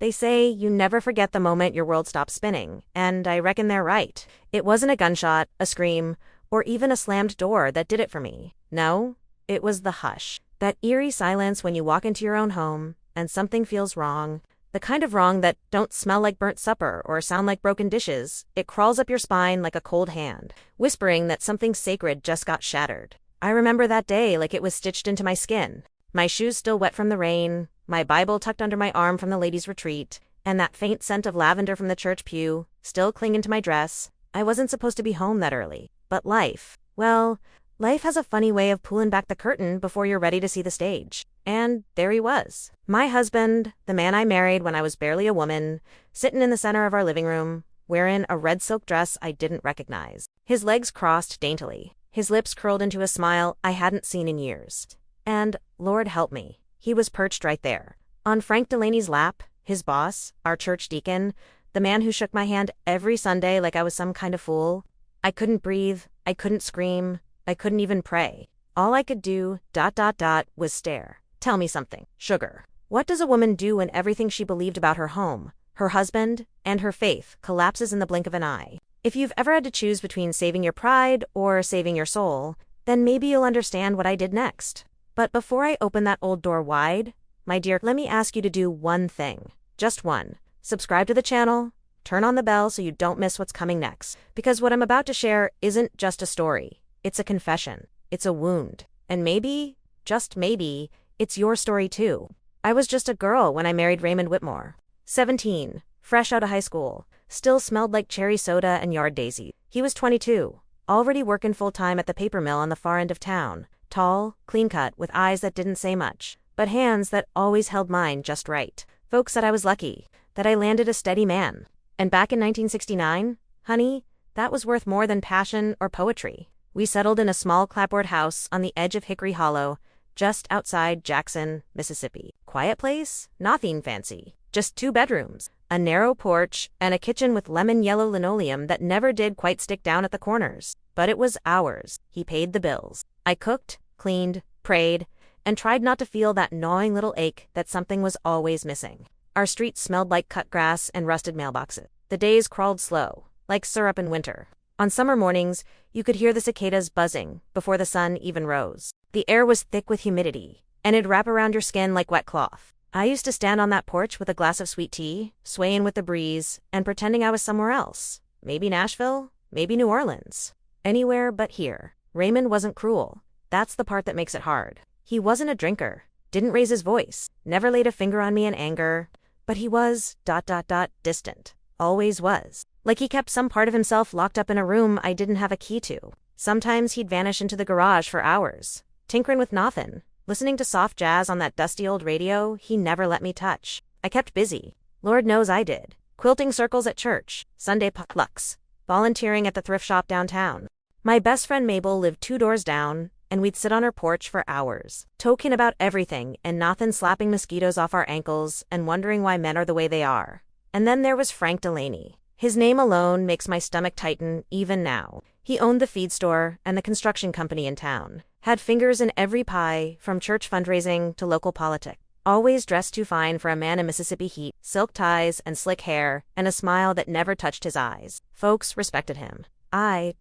They say you never forget the moment your world stops spinning, and I reckon they're right. It wasn't a gunshot, a scream, or even a slammed door that did it for me. No, it was the hush. That eerie silence when you walk into your own home, and something feels wrong. The kind of wrong that don't smell like burnt supper or sound like broken dishes. It crawls up your spine like a cold hand, whispering that something sacred just got shattered. I remember that day like it was stitched into my skin. My shoes still wet from the rain, my Bible tucked under my arm from the ladies' retreat, and that faint scent of lavender from the church pew still clinging to my dress. I wasn't supposed to be home that early. But life, well, life has a funny way of pulling back the curtain before you're ready to see the stage. And there he was. My husband, the man I married when I was barely a woman, sitting in the center of our living room, wearing a red silk dress I didn't recognize. His legs crossed daintily, his lips curled into a smile I hadn't seen in years. And, Lord help me, he was perched right there. On Frank Delaney's lap, his boss, our church deacon, the man who shook my hand every Sunday like I was some kind of fool. I couldn't breathe, I couldn't scream, I couldn't even pray. All I could do, was stare. Tell me something, sugar. What does a woman do when everything she believed about her home, her husband, and her faith collapses in the blink of an eye? If you've ever had to choose between saving your pride or saving your soul, then maybe you'll understand what I did next. But before I open that old door wide, my dear, let me ask you to do one thing. Just one. Subscribe to the channel, turn on the bell so you don't miss what's coming next. Because what I'm about to share isn't just a story. It's a confession. It's a wound. And maybe, just maybe, it's your story too. I was just a girl when I married Raymond Whitmore. 17, fresh out of high school, still smelled like cherry soda and yard daisy. He was 22, already working full-time at the paper mill on the far end of town. Tall, clean-cut, with eyes that didn't say much, but hands that always held mine just right. Folks said I was lucky, that I landed a steady man. And back in 1969, honey, that was worth more than passion or poetry. We settled in a small clapboard house on the edge of Hickory Hollow, just outside Jackson, Mississippi. Quiet place? Nothing fancy. Just 2 bedrooms, a narrow porch, and a kitchen with lemon yellow linoleum that never did quite stick down at the corners. But it was ours. He paid the bills. I cooked, cleaned, prayed, and tried not to feel that gnawing little ache that something was always missing. Our street smelled like cut grass and rusted mailboxes. The days crawled slow, like syrup in winter. On summer mornings, you could hear the cicadas buzzing before the sun even rose. The air was thick with humidity, and it'd wrap around your skin like wet cloth. I used to stand on that porch with a glass of sweet tea, swaying with the breeze, and pretending I was somewhere else. Maybe Nashville, maybe New Orleans. Anywhere but here. Raymond wasn't cruel. That's the part that makes it hard. He wasn't a drinker, didn't raise his voice, never laid a finger on me in anger, but he was, distant. Always was. Like he kept some part of himself locked up in a room I didn't have a key to. Sometimes he'd vanish into the garage for hours, tinkering with nothing, listening to soft jazz on that dusty old radio he never let me touch. I kept busy. Lord knows I did. Quilting circles at church, Sunday potlucks, volunteering at the thrift shop downtown. My best friend Mabel lived 2 doors down, and we'd sit on her porch for hours, talking about everything and nothing, slapping mosquitoes off our ankles and wondering why men are the way they are. And then there was Frank Delaney. His name alone makes my stomach tighten even now. He owned the feed store and the construction company in town. Had fingers in every pie, from church fundraising to local politics. Always dressed too fine for a man in Mississippi heat, silk ties and slick hair, and a smile that never touched his eyes. Folks respected him. I,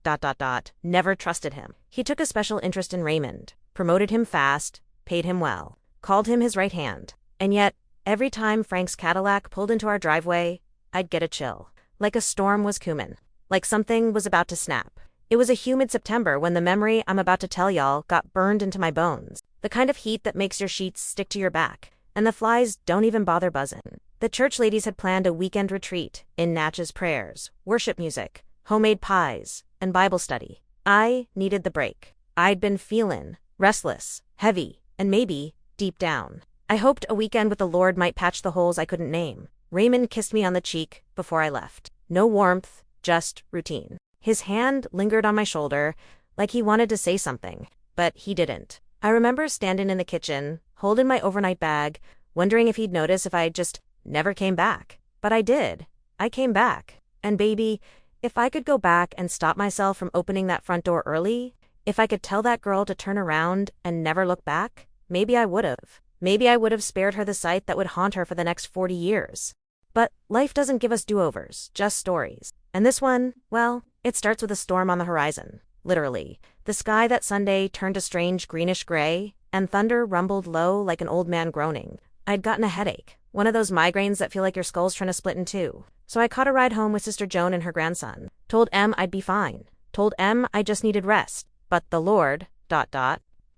never trusted him. He took a special interest in Raymond, promoted him fast, paid him well, called him his right hand. And yet, every time Frank's Cadillac pulled into our driveway, I'd get a chill. Like a storm was coming. Like something was about to snap. It was a humid September when the memory I'm about to tell y'all got burned into my bones. The kind of heat that makes your sheets stick to your back, and the flies don't even bother buzzing. The church ladies had planned a weekend retreat in Natchez prayers, worship music, homemade pies, and Bible study. I needed the break. I'd been feeling restless, heavy, and maybe deep down. I hoped a weekend with the Lord might patch the holes I couldn't name. Raymond kissed me on the cheek before I left. No warmth, just routine. His hand lingered on my shoulder, like he wanted to say something, but he didn't. I remember standing in the kitchen, holding my overnight bag, wondering if he'd notice if I just never came back. But I did. I came back. And baby, if I could go back and stop myself from opening that front door early, if I could tell that girl to turn around and never look back, maybe I would have. Maybe I would have spared her the sight that would haunt her for the next 40 years. But life doesn't give us do-overs, just stories. And this one, well, it starts with a storm on the horizon. Literally. The sky that Sunday turned a strange greenish gray, and thunder rumbled low like an old man groaning. I'd gotten a headache, one of those migraines that feel like your skull's trying to split in two. So I caught a ride home with Sister Joan and her grandson. Told Em I'd be fine. Told Em I just needed rest. But the Lord, ...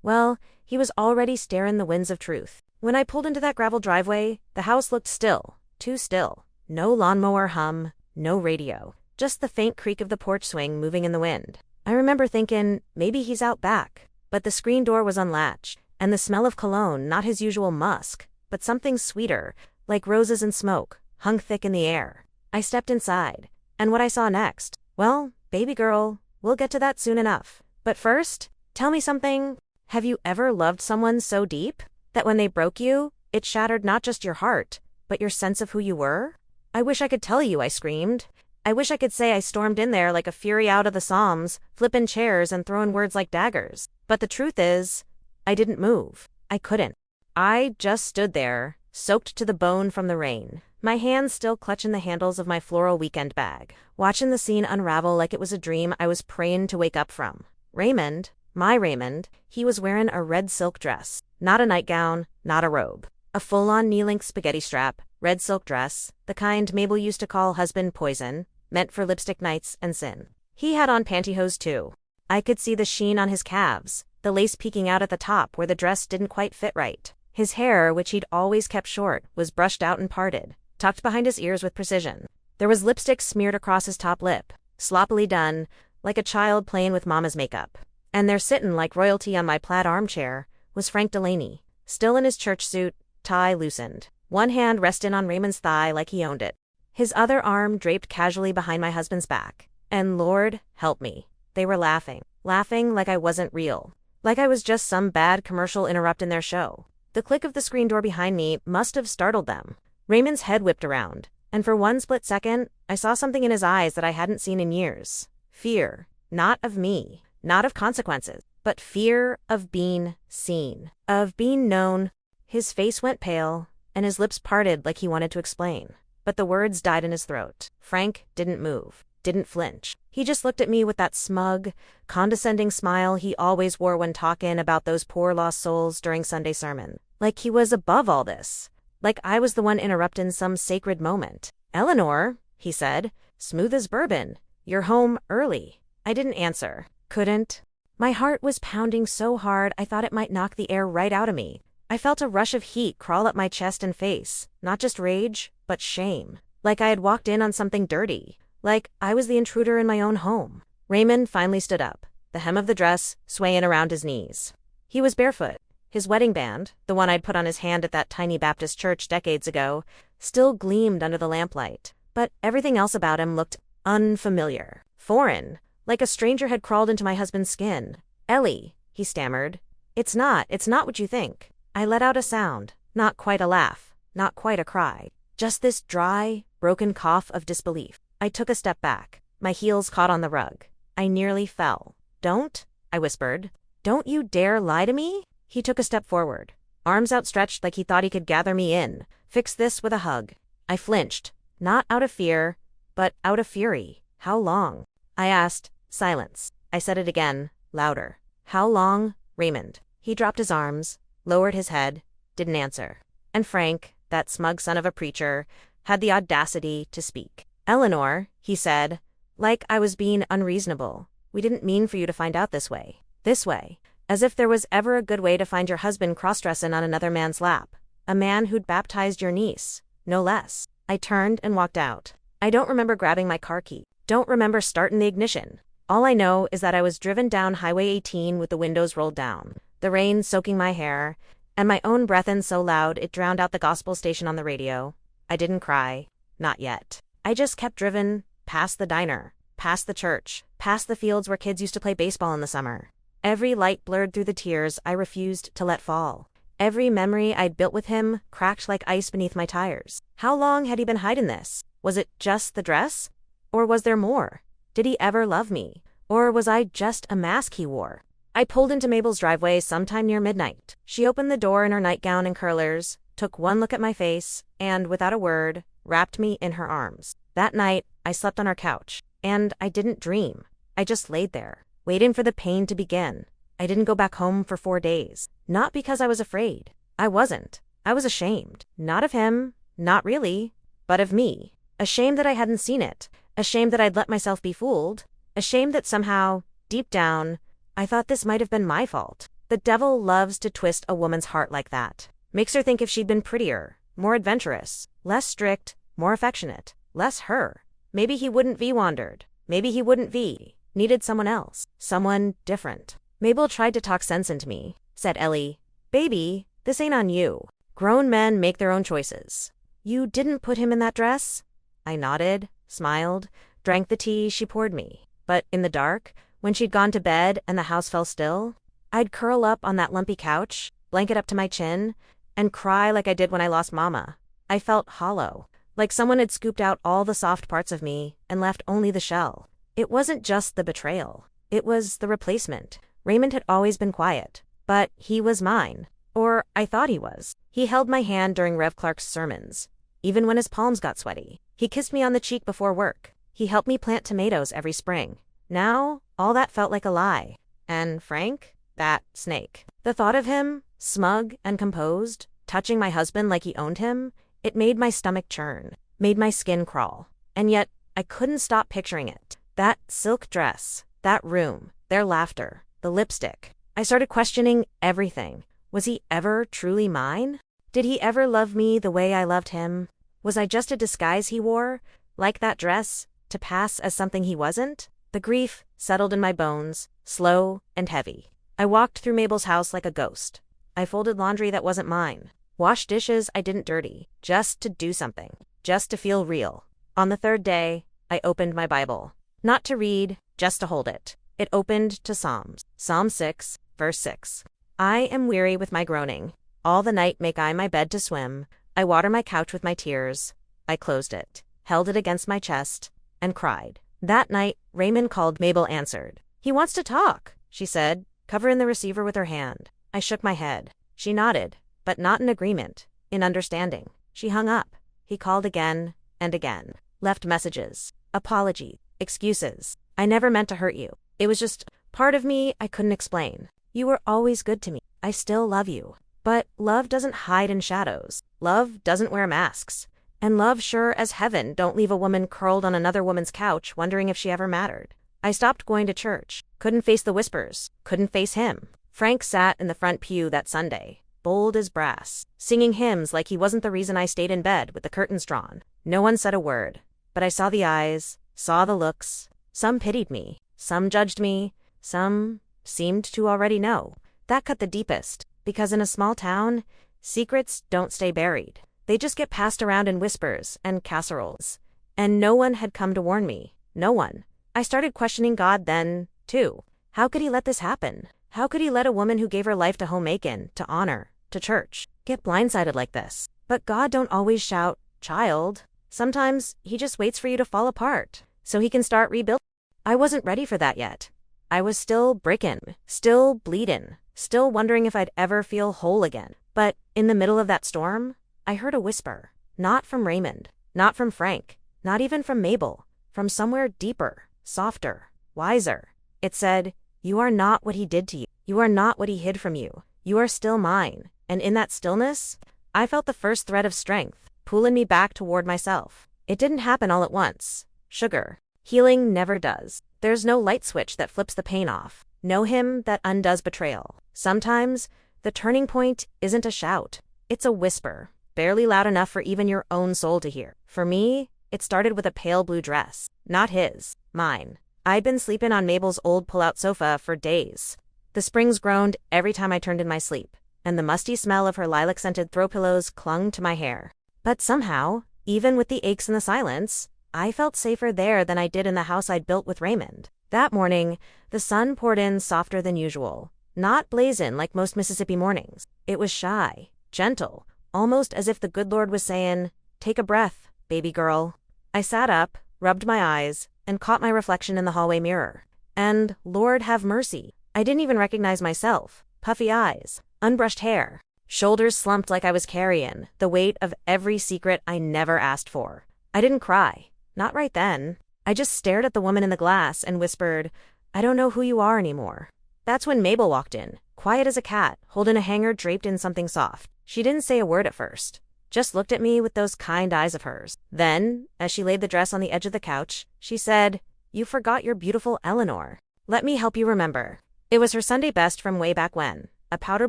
Well, he was already staring the winds of truth. When I pulled into that gravel driveway, the house looked still. Too still. No lawnmower hum, no radio. Just the faint creak of the porch swing moving in the wind. I remember thinking, maybe he's out back. But the screen door was unlatched, and the smell of cologne, not his usual musk, but something sweeter, like roses and smoke, hung thick in the air. I stepped inside, and what I saw next, well, baby girl, we'll get to that soon enough. But first, tell me something. Have you ever loved someone so deep that when they broke you, it shattered not just your heart, but your sense of who you were? I wish I could tell you, I screamed. I wish I could say I stormed in there like a fury out of the Psalms, flipping chairs and throwing words like daggers. But the truth is, I didn't move. I couldn't. I just stood there, soaked to the bone from the rain, my hands still clutching the handles of my floral weekend bag, watching the scene unravel like it was a dream I was praying to wake up from. Raymond, my Raymond, he was wearing a red silk dress. Not a nightgown, not a robe. A full-on knee-length spaghetti strap, red silk dress, the kind Mabel used to call husband poison, meant for lipstick nights and sin. He had on pantyhose too. I could see the sheen on his calves, the lace peeking out at the top where the dress didn't quite fit right. His hair, which he'd always kept short, was brushed out and parted, tucked behind his ears with precision. There was lipstick smeared across his top lip, sloppily done, like a child playing with mama's makeup. And there sitting like royalty on my plaid armchair was Frank Delaney, still in his church suit, tie loosened, one hand resting on Raymond's thigh like he owned it, his other arm draped casually behind my husband's back. And Lord, help me, they were laughing like I wasn't real, like I was just some bad commercial interrupting their show. The click of the screen door behind me must have startled them. Raymond's head whipped around, and for one split second, I saw something in his eyes that I hadn't seen in years. Fear, not of me, not of consequences, but fear of being seen, of being known. His face went pale, and his lips parted like he wanted to explain. But the words died in his throat. Frank didn't move, didn't flinch. He just looked at me with that smug, condescending smile he always wore when talking about those poor lost souls during Sunday sermon. Like he was above all this. Like I was the one interrupting some sacred moment. "Eleanor," he said, smooth as bourbon, "you're home early." I didn't answer. Couldn't. My heart was pounding so hard I thought it might knock the air right out of me. I felt a rush of heat crawl up my chest and face, not just rage, but shame. Like I had walked in on something dirty. Like I was the intruder in my own home. Raymond finally stood up, the hem of the dress swaying around his knees. He was barefoot. His wedding band, the one I'd put on his hand at that tiny Baptist church decades ago, still gleamed under the lamplight. But everything else about him looked unfamiliar, foreign, like a stranger had crawled into my husband's skin. "Ellie," he stammered. It's not what you think." I let out a sound, not quite a laugh, not quite a cry. Just this dry, broken cough of disbelief. I took a step back. My heels caught on the rug. I nearly fell. "Don't," I whispered. "Don't you dare lie to me?" He took a step forward, arms outstretched like he thought he could gather me in, fix this with a hug. I flinched, not out of fear, but out of fury. "How long?" I asked. Silence. I said it again, louder. "How long, Raymond?" He dropped his arms, lowered his head, didn't answer. And Frank, that smug son of a preacher, had the audacity to speak. "Eleanor," he said, like I was being unreasonable, "we didn't mean for you to find out this way. This way. As if there was ever a good way to find your husband cross-dressing on another man's lap. A man who'd baptized your niece, no less." I turned and walked out. I don't remember grabbing my car key. Don't remember starting the ignition. All I know is that I was driven down Highway 18 with the windows rolled down, the rain soaking my hair, and my own breath in so loud it drowned out the gospel station on the radio. I didn't cry. Not yet. I just kept driven, past the diner, past the church, past the fields where kids used to play baseball in the summer. Every light blurred through the tears I refused to let fall. Every memory I'd built with him cracked like ice beneath my tires. How long had he been hiding this? Was it just the dress? Or was there more? Did he ever love me? Or was I just a mask he wore? I pulled into Mabel's driveway sometime near midnight. She opened the door in her nightgown and curlers, took one look at my face, and, without a word, wrapped me in her arms. That night, I slept on our couch. And I didn't dream. I just laid there, waiting for the pain to begin. I didn't go back home for 4 days. Not because I was afraid. I wasn't. I was ashamed. Not of him. Not really. But of me. Ashamed that I hadn't seen it. Ashamed that I'd let myself be fooled. Ashamed that somehow, deep down, I thought this might have been my fault. The devil loves to twist a woman's heart like that. Makes her think if she'd been prettier, more adventurous, less strict, more affectionate, less her, maybe he wouldn't be wandered. Maybe he wouldn't be needed someone else. Someone different. Mabel tried to talk sense into me. Said Ellie, "Baby, this ain't on you. Grown men make their own choices. You didn't put him in that dress?" I nodded, smiled, drank the tea she poured me. But in the dark, when she'd gone to bed and the house fell still, I'd curl up on that lumpy couch, blanket up to my chin, and cry like I did when I lost Mama. I felt hollow, like someone had scooped out all the soft parts of me and left only the shell. It wasn't just the betrayal. It was the replacement. Raymond had always been quiet, but he was mine. Or I thought he was. He held my hand during Rev Clark's sermons, even when his palms got sweaty. He kissed me on the cheek before work. He helped me plant tomatoes every spring. Now, all that felt like a lie. And Frank? That snake. The thought of him, smug and composed, touching my husband like he owned him, it made my stomach churn, made my skin crawl. And yet, I couldn't stop picturing it. That silk dress, that room, their laughter, the lipstick. I started questioning everything. Was he ever truly mine? Did he ever love me the way I loved him? Was I just a disguise he wore, like that dress, to pass as something he wasn't? The grief settled in my bones, slow and heavy. I walked through Mabel's house like a ghost. I folded laundry that wasn't mine, washed dishes I didn't dirty, just to do something, just to feel real. On the 3rd day, I opened my Bible. Not to read, just to hold it. It opened to Psalms. Psalm 6, verse 6. I am weary with my groaning. All the night make I my bed to swim. I water my couch with my tears. I closed it, held it against my chest, and cried. That night, Raymond called. Mabel answered. "He wants to talk," she said, covering the receiver with her hand. I shook my head. She nodded, but not in agreement, in understanding. She hung up. He called again and again. Left messages, apologies, excuses. I never meant to hurt you. It was just part of me I couldn't explain. You were always good to me. I still love you. But love doesn't hide in shadows. Love doesn't wear masks. And love sure as heaven don't leave a woman curled on another woman's couch wondering if she ever mattered. I stopped going to church. Couldn't face the whispers. Couldn't face him. Frank sat in the front pew that Sunday, bold as brass, singing hymns like he wasn't the reason I stayed in bed with the curtains drawn. No one said a word. But I saw the eyes, saw the looks. Some pitied me. Some judged me. Some seemed to already know. That cut the deepest, because in a small town, secrets don't stay buried. They just get passed around in whispers and casseroles. And no one had come to warn me. No one. I started questioning God then, too. How could he let this happen? How could he let a woman who gave her life to homemaking, to honor, to church, get blindsided like this? But God don't always shout, "Child." Sometimes he just waits for you to fall apart, so he can start rebuilding. I wasn't ready for that yet. I was still breaking, still bleeding, still wondering if I'd ever feel whole again. But in the middle of that storm, I heard a whisper. Not from Raymond, not from Frank, not even from Mabel, from somewhere deeper, softer, wiser. It said, "You are not what he did to you. You are not what he hid from you. You are still mine." And in that stillness, I felt the first thread of strength, pulling me back toward myself. It didn't happen all at once. Sugar. Healing never does. There's no light switch that flips the pain off. No hymn that undoes betrayal. Sometimes, the turning point isn't a shout. It's a whisper, barely loud enough for even your own soul to hear. For me, it started with a pale blue dress. Not his. Mine. I'd been sleeping on Mabel's old pull-out sofa for days. The springs groaned every time I turned in my sleep, and the musty smell of her lilac-scented throw pillows clung to my hair. But somehow, even with the aches and the silence, I felt safer there than I did in the house I'd built with Raymond. That morning, the sun poured in softer than usual. Not blazing like most Mississippi mornings. It was shy, gentle, almost as if the good Lord was saying, "Take a breath, baby girl." I sat up, rubbed my eyes, and caught my reflection in the hallway mirror. And, Lord have mercy, I didn't even recognize myself. Puffy eyes, unbrushed hair, Shoulders slumped like I was carrying the weight of every secret I never asked for. I didn't cry. Not right then. I just stared at the woman in the glass and whispered, "I don't know who you are anymore." That's when Mabel walked in, quiet as a cat, holding a hanger draped in something soft. She didn't say a word at first, just looked at me with those kind eyes of hers. Then, as she laid the dress on the edge of the couch, she said, "You forgot your beautiful Eleanor. Let me help you remember." It was her Sunday best from way back when, a powder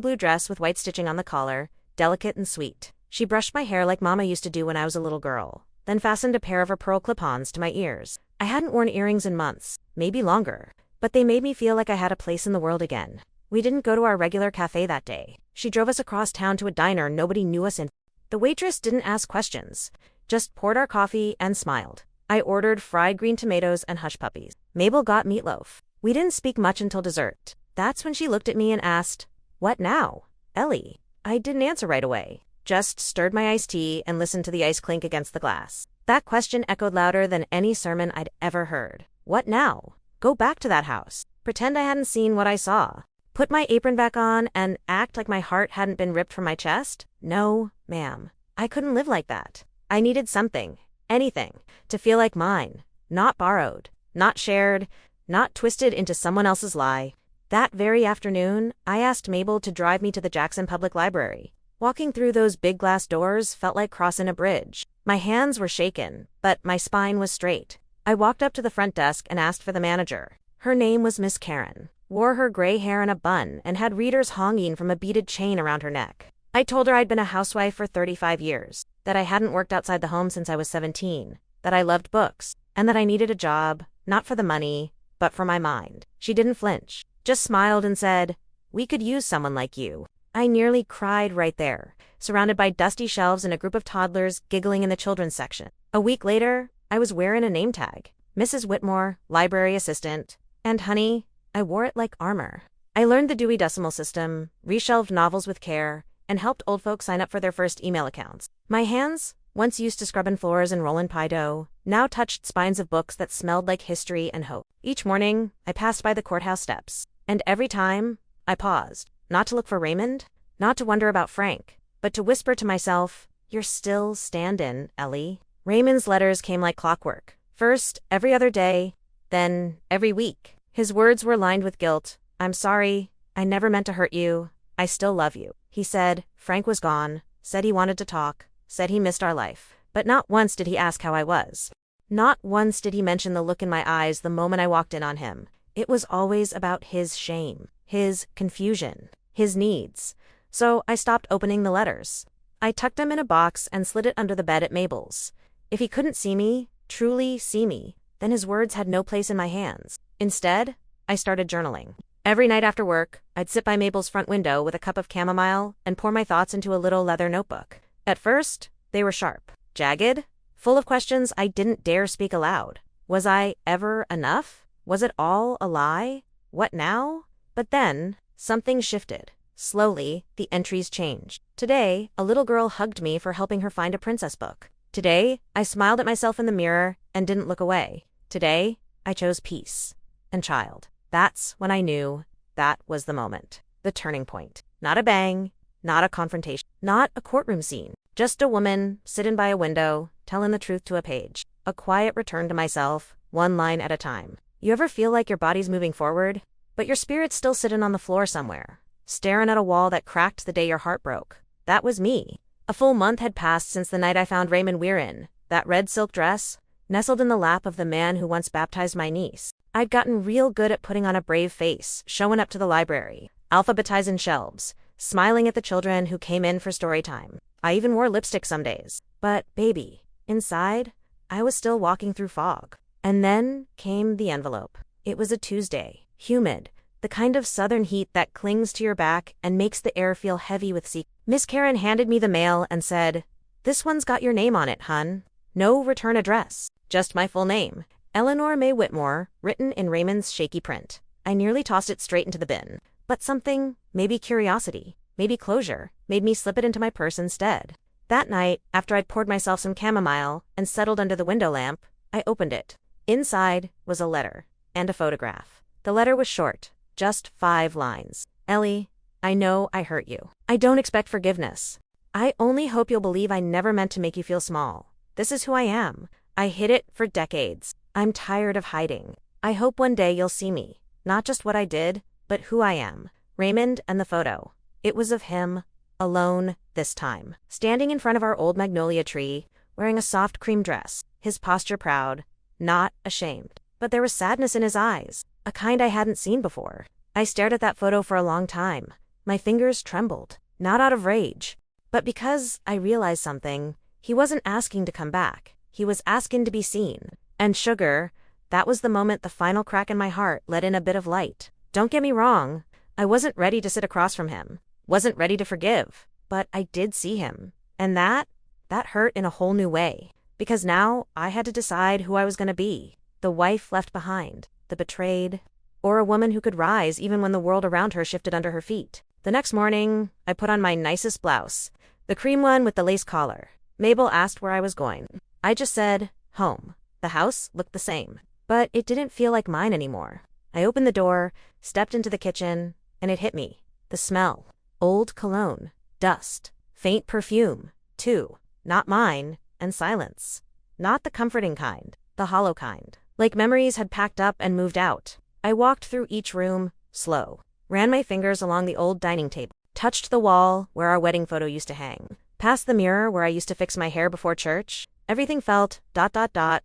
blue dress with white stitching on the collar, delicate and sweet. She brushed my hair like Mama used to do when I was a little girl, then fastened a pair of her pearl clip-ons to my ears. I hadn't worn earrings in months, maybe longer, but they made me feel like I had a place in the world again. We didn't go to our regular cafe that day. She drove us across town to a diner nobody knew us in. The waitress didn't ask questions, just poured our coffee and smiled. I ordered fried green tomatoes and hush puppies. Mabel got meatloaf. We didn't speak much until dessert. That's when she looked at me and asked, "What now, Ellie?" I didn't answer right away, just stirred my iced tea and listened to the ice clink against the glass. That question echoed louder than any sermon I'd ever heard. What now? Go back to that house. Pretend I hadn't seen what I saw. Put my apron back on and act like my heart hadn't been ripped from my chest? No, ma'am. I couldn't live like that. I needed something, anything, to feel like mine. Not borrowed, not shared, not twisted into someone else's lie. That very afternoon, I asked Mabel to drive me to the Jackson Public Library. Walking through those big glass doors felt like crossing a bridge. My hands were shaken, but my spine was straight. I walked up to the front desk and asked for the manager. Her name was Miss Karen, wore her gray hair in a bun, and had readers hanging from a beaded chain around her neck. I told her I'd been a housewife for 35 years, that I hadn't worked outside the home since I was 17, that I loved books, and that I needed a job, not for the money, but for my mind. She didn't flinch, just smiled and said, "We could use someone like you." I nearly cried right there, surrounded by dusty shelves and a group of toddlers giggling in the children's section. A week later, I was wearing a name tag, Mrs. Whitmore, library assistant, and honey, I wore it like armor. I learned the Dewey Decimal System, reshelved novels with care, and helped old folks sign up for their first email accounts. My hands, once used to scrubbing floors and rolling pie dough, now touched spines of books that smelled like history and hope. Each morning, I passed by the courthouse steps, and every time, I paused, not to look for Raymond, not to wonder about Frank, but to whisper to myself, "You're still standin', Ellie." Raymond's letters came like clockwork. First, every other day, then every week. His words were lined with guilt. "I'm sorry, I never meant to hurt you. I still love you." He said Frank was gone, said he wanted to talk, said he missed our life. But not once did he ask how I was. Not once did he mention the look in my eyes the moment I walked in on him. It was always about his shame, his confusion, his needs. So I stopped opening the letters. I tucked them in a box and slid it under the bed at Mabel's. If he couldn't see me, truly see me, then his words had no place in my hands. Instead, I started journaling. Every night after work, I'd sit by Mabel's front window with a cup of chamomile and pour my thoughts into a little leather notebook. At first, they were sharp, jagged, full of questions I didn't dare speak aloud. Was I ever enough? Was it all a lie? What now? But then, something shifted. Slowly, the entries changed. Today, a little girl hugged me for helping her find a princess book. Today, I smiled at myself in the mirror and didn't look away. Today, I chose peace and child. That's when I knew that was the moment. The turning point. Not a bang, not a confrontation, not a courtroom scene. Just a woman sitting by a window, telling the truth to a page. A quiet return to myself, one line at a time. You ever feel like your body's moving forward, but your spirit's still sitting on the floor somewhere, staring at a wall that cracked the day your heart broke? That was me. A full month had passed since the night I found Raymond Weir in that red silk dress, nestled in the lap of the man who once baptized my niece. I'd gotten real good at putting on a brave face, showing up to the library, alphabetizing shelves, smiling at the children who came in for story time. I even wore lipstick some days. But, baby, inside, I was still walking through fog. And then came the envelope. It was a Tuesday, humid, the kind of southern heat that clings to your back and makes the air feel heavy with sea. Miss Karen handed me the mail and said, "This one's got your name on it, hun. No return address, just my full name. Eleanor May Whitmore, written in Raymond's shaky print." I nearly tossed it straight into the bin. But something, maybe curiosity, maybe closure, made me slip it into my purse instead. That night, after I'd poured myself some chamomile and settled under the window lamp, I opened it. Inside was a letter and a photograph. The letter was short, just 5 lines. "Ellie, I know I hurt you. I don't expect forgiveness. I only hope you'll believe I never meant to make you feel small. This is who I am. I hid it for decades. I'm tired of hiding. I hope one day you'll see me. Not just what I did, but who I am. Raymond and the photo. It was of him, alone this time, standing in front of our old magnolia tree, wearing a soft cream dress, his posture proud, not ashamed. But there was sadness in his eyes, a kind I hadn't seen before. I stared at that photo for a long time. My fingers trembled, not out of rage, but because I realized something. He wasn't asking to come back. He was asking to be seen. And sugar, that was the moment the final crack in my heart let in a bit of light. Don't get me wrong, I wasn't ready to sit across from him. Wasn't ready to forgive. But I did see him. And that hurt in a whole new way. Because now I had to decide who I was going to be. The wife left behind, the betrayed, or a woman who could rise even when the world around her shifted under her feet. The next morning, I put on my nicest blouse, the cream one with the lace collar. Mabel asked where I was going. I just said, home. The house looked the same, but it didn't feel like mine anymore. I opened the door, stepped into the kitchen, and it hit me. The smell. Old cologne. Dust. Faint perfume. Too. Not mine. And silence. Not the comforting kind. The hollow kind. Like memories had packed up and moved out. I walked through each room, slow. Ran my fingers along the old dining table. Touched the wall where our wedding photo used to hang. Past the mirror where I used to fix my hair before church. Everything felt ...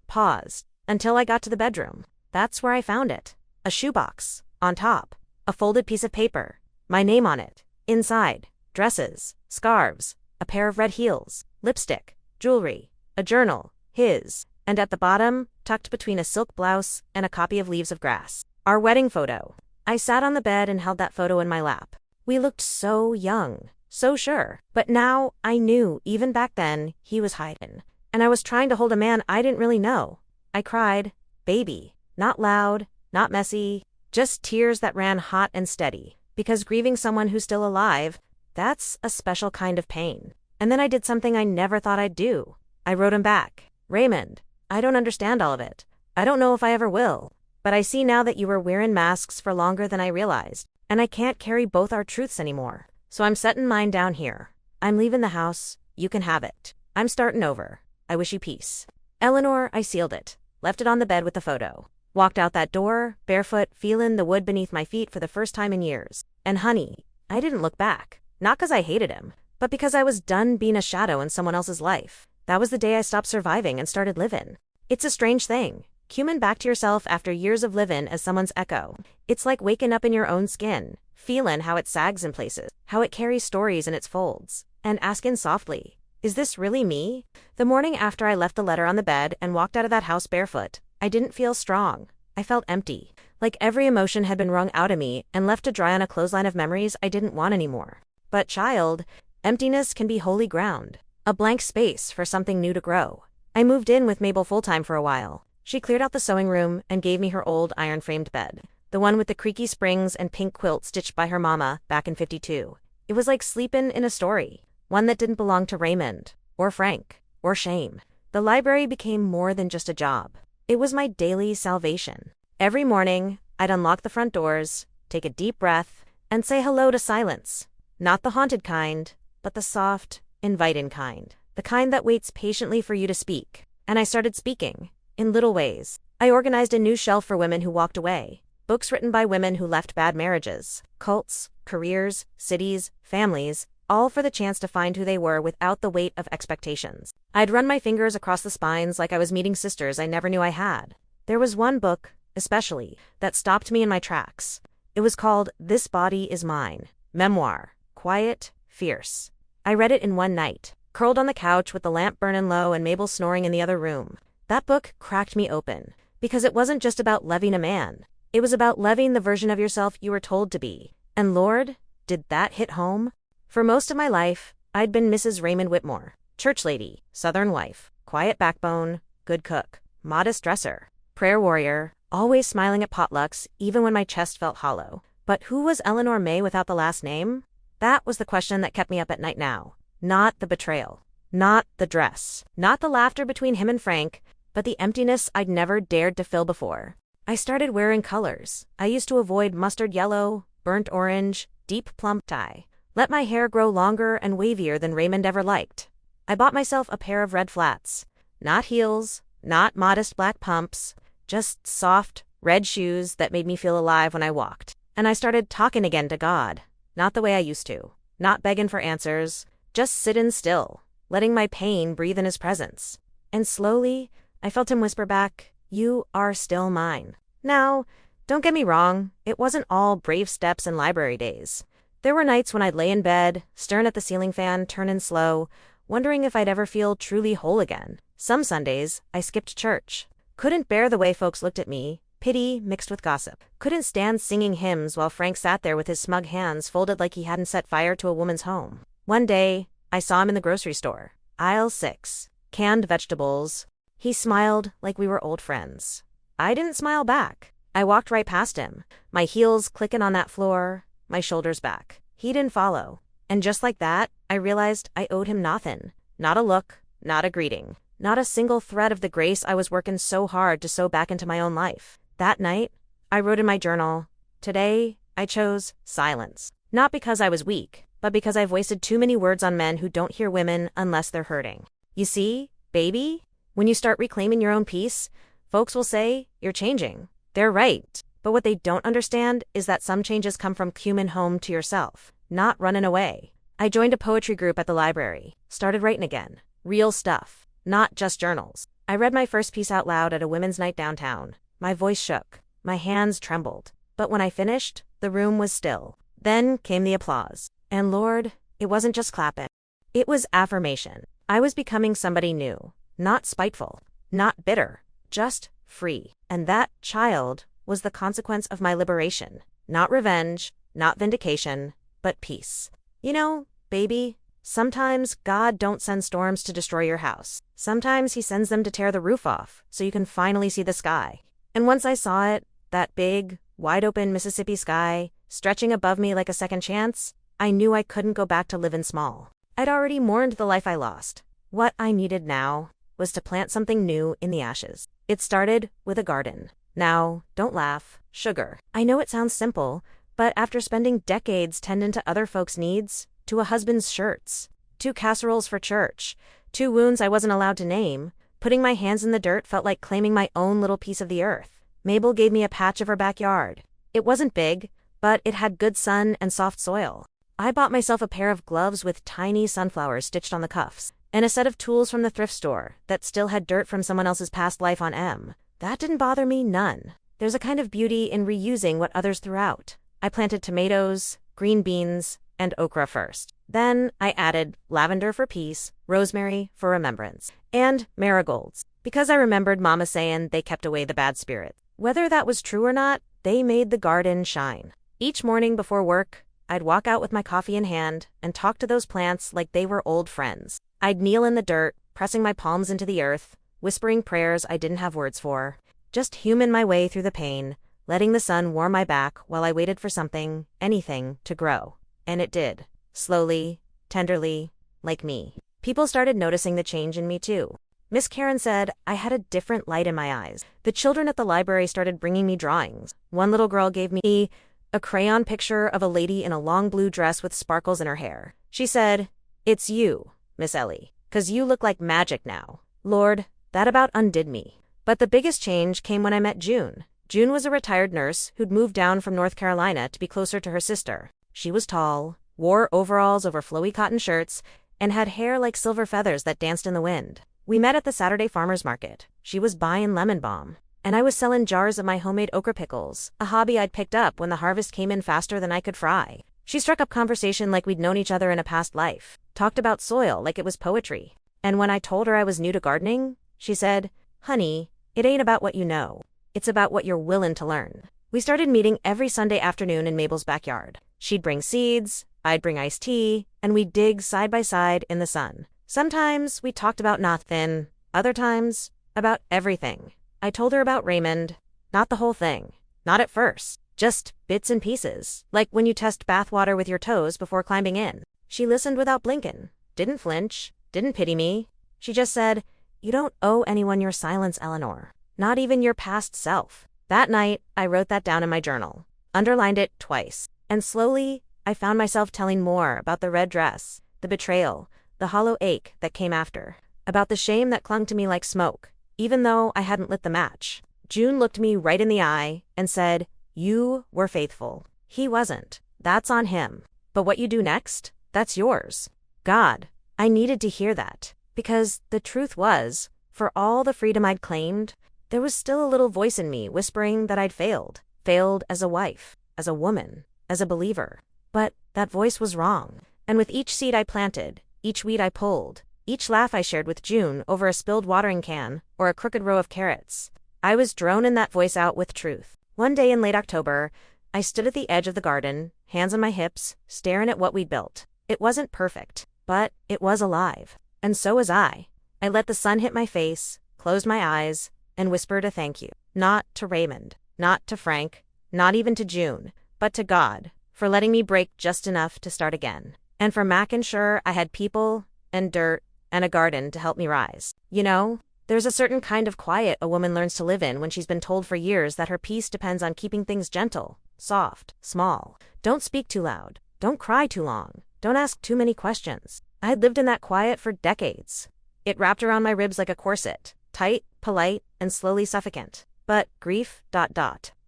paused. Until I got to the bedroom. That's where I found it. A shoebox. On top. A folded piece of paper. My name on it. Inside. Dresses. Scarves. A pair of red heels. Lipstick. Jewelry. A journal. His. And at the bottom, tucked between a silk blouse and a copy of Leaves of Grass. Our wedding photo. I sat on the bed and held that photo in my lap. We looked so young. So sure. But now, I knew, even back then, he was hiding. And I was trying to hold a man I didn't really know. I cried, baby. Not loud, not messy, just tears that ran hot and steady. Because grieving someone who's still alive, that's a special kind of pain. And then I did something I never thought I'd do. I wrote him back. Raymond, I don't understand all of it. I don't know if I ever will. But I see now that you were wearing masks for longer than I realized. And I can't carry both our truths anymore. So I'm setting mine down here. I'm leaving the house. You can have it. I'm starting over. I wish you peace. Eleanor, I sealed it. Left it on the bed with the photo. Walked out that door, barefoot, feeling the wood beneath my feet for the first time in years. And honey, I didn't look back. Not because I hated him, but because I was done being a shadow in someone else's life. That was the day I stopped surviving and started living. It's a strange thing. Human back to yourself after years of living as someone's echo. It's like waking up in your own skin, feeling how it sags in places, how it carries stories in its folds, and asking softly, is this really me? The morning after I left the letter on the bed and walked out of that house barefoot, I didn't feel strong. I felt empty, like every emotion had been wrung out of me and left to dry on a clothesline of memories I didn't want anymore. But child, emptiness can be holy ground, a blank space for something new to grow. I moved in with Mabel full-time for a while. She cleared out the sewing room and gave me her old iron-framed bed, the one with the creaky springs and pink quilt stitched by her mama back in '52. It was like sleeping in a story, one that didn't belong to Raymond, or Frank, or shame. The library became more than just a job. It was my daily salvation. Every morning, I'd unlock the front doors, take a deep breath, and say hello to silence. Not the haunted kind, but the soft, inviting kind. The kind that waits patiently for you to speak. And I started speaking. In little ways. I organized a new shelf for women who walked away. Books written by women who left bad marriages, cults, careers, cities, families, all for the chance to find who they were without the weight of expectations. I'd run my fingers across the spines like I was meeting sisters I never knew I had. There was one book, especially, that stopped me in my tracks. It was called This Body Is Mine. Memoir. Quiet, fierce. I read it in one night, curled on the couch with the lamp burning low and Mabel snoring in the other room. That book cracked me open, because it wasn't just about loving a man. It was about loving the version of yourself you were told to be. And Lord, did that hit home? For most of my life, I'd been Mrs. Raymond Whitmore, church lady, Southern wife, quiet backbone, good cook, modest dresser, prayer warrior, always smiling at potlucks even when my chest felt hollow. But who was Eleanor May without the last name? That was the question that kept me up at night now. Not the betrayal. Not the dress. Not the laughter between him and Frank, but the emptiness I'd never dared to fill before. I started wearing colors. I used to avoid mustard yellow, burnt orange, deep plump tie. Let my hair grow longer and wavier than Raymond ever liked. I bought myself a pair of red flats. Not heels, not modest black pumps, just soft, red shoes that made me feel alive when I walked. And I started talking again to God. Not the way I used to. Not begging for answers. Just sitting still, letting my pain breathe in his presence. And slowly, I felt him whisper back, "You are still mine." Now, don't get me wrong, it wasn't all brave steps and library days. There were nights when I'd lay in bed, staring at the ceiling fan, turning slow, wondering if I'd ever feel truly whole again. Some Sundays, I skipped church. Couldn't bear the way folks looked at me, pity mixed with gossip. Couldn't stand singing hymns while Frank sat there with his smug hands folded like he hadn't set fire to a woman's home. One day, I saw him in the grocery store. Aisle 6. Canned vegetables. He smiled like we were old friends. I didn't smile back. I walked right past him, my heels clicking on that floor, my shoulders back. He didn't follow. And just like that, I realized I owed him nothing. Not a look, not a greeting, not a single thread of the grace I was working so hard to sew back into my own life. That night, I wrote in my journal, "Today, I chose silence. Not because I was weak, but because I've wasted too many words on men who don't hear women unless they're hurting." You see, baby, when you start reclaiming your own peace, folks will say, "You're changing." They're right. But what they don't understand is that some changes come from coming home to yourself, not running away. I joined a poetry group at the library, started writing again. Real stuff, not just journals. I read my first piece out loud at a women's night downtown. My voice shook, my hands trembled. But when I finished, the room was still. Then came the applause. And Lord, it wasn't just clapping. It was affirmation. I was becoming somebody new, not spiteful, not bitter, just free. And that child was the consequence of my liberation. Not revenge, not vindication, but peace. You know, baby, sometimes God don't send storms to destroy your house. Sometimes he sends them to tear the roof off so you can finally see the sky. And once I saw it, that big, wide-open Mississippi sky, stretching above me like a second chance, I knew I couldn't go back to living small. I'd already mourned the life I lost. What I needed now was to plant something new in the ashes. It started with a garden. Now, don't laugh, sugar. I know it sounds simple, but after spending decades tending to other folks' needs, to a husband's shirts, 2 casseroles for church, 2 wounds I wasn't allowed to name, putting my hands in the dirt felt like claiming my own little piece of the earth. Mabel gave me a patch of her backyard. It wasn't big, but it had good sun and soft soil. I bought myself a pair of gloves with tiny sunflowers stitched on the cuffs, and a set of tools from the thrift store that still had dirt from someone else's past life on M. That didn't bother me none. There's a kind of beauty in reusing what others threw out. I planted tomatoes, green beans, and okra first. Then I added lavender for peace, rosemary for remembrance, and marigolds, because I remembered Mama saying they kept away the bad spirit. Whether that was true or not, they made the garden shine. Each morning before work, I'd walk out with my coffee in hand and talk to those plants like they were old friends. I'd kneel in the dirt, pressing my palms into the earth, whispering prayers I didn't have words for, just human my way through the pain, letting the sun warm my back while I waited for something, anything, to grow. And it did. Slowly, tenderly, like me. People started noticing the change in me too. Miss Karen said I had a different light in my eyes. The children at the library started bringing me drawings. One little girl gave me a crayon picture of a lady in a long blue dress with sparkles in her hair. She said, "It's you, Miss Ellie, 'cause you look like magic now." Lord, that about undid me. But the biggest change came when I met June. June was a retired nurse who'd moved down from North Carolina to be closer to her sister. She was tall, wore overalls over flowy cotton shirts, and had hair like silver feathers that danced in the wind. We met at the Saturday farmer's market. She was buying lemon balm, and I was selling jars of my homemade okra pickles, a hobby I'd picked up when the harvest came in faster than I could fry. She struck up conversation like we'd known each other in a past life, talked about soil like it was poetry. And when I told her I was new to gardening, she said, "Honey, it ain't about what you know. It's about what you're willing to learn." We started meeting every Sunday afternoon in Mabel's backyard. She'd bring seeds, I'd bring iced tea, and we'd dig side by side in the sun. Sometimes we talked about nothing, other times about everything. I told her about Raymond, not the whole thing, not at first, just bits and pieces, like when you test bathwater with your toes before climbing in. She listened without blinking, didn't flinch, didn't pity me. She just said, "You don't owe anyone your silence, Eleanor, not even your past self." That night, I wrote that down in my journal, underlined it twice, and slowly, I found myself telling more about the red dress, the betrayal, the hollow ache that came after, about the shame that clung to me like smoke, even though I hadn't lit the match. June looked me right in the eye and said, "You were faithful. He wasn't. That's on him. But what you do next, that's yours." God, I needed to hear that, because the truth was, for all the freedom I'd claimed, there was still a little voice in me whispering that I'd failed. Failed as a wife, as a woman, as a believer. But that voice was wrong. And with each seed I planted, each weed I pulled, each laugh I shared with June over a spilled watering can or a crooked row of carrots, I was droning that voice out with truth. One day in late October, I stood at the edge of the garden, hands on my hips, staring at what we'd built. It wasn't perfect, but it was alive. And so was I. I let the sun hit my face, closed my eyes, and whispered a thank you. Not to Raymond, not to Frank, not even to June, but to God, for letting me break just enough to start again. And for making sure I had people, and dirt, and a garden to help me rise. You know, there's a certain kind of quiet a woman learns to live in when she's been told for years that her peace depends on keeping things gentle, soft, small. Don't speak too loud. Don't cry too long. Don't ask too many questions. I had lived in that quiet for decades. It wrapped around my ribs like a corset, tight, polite, and slowly suffocant. But grief,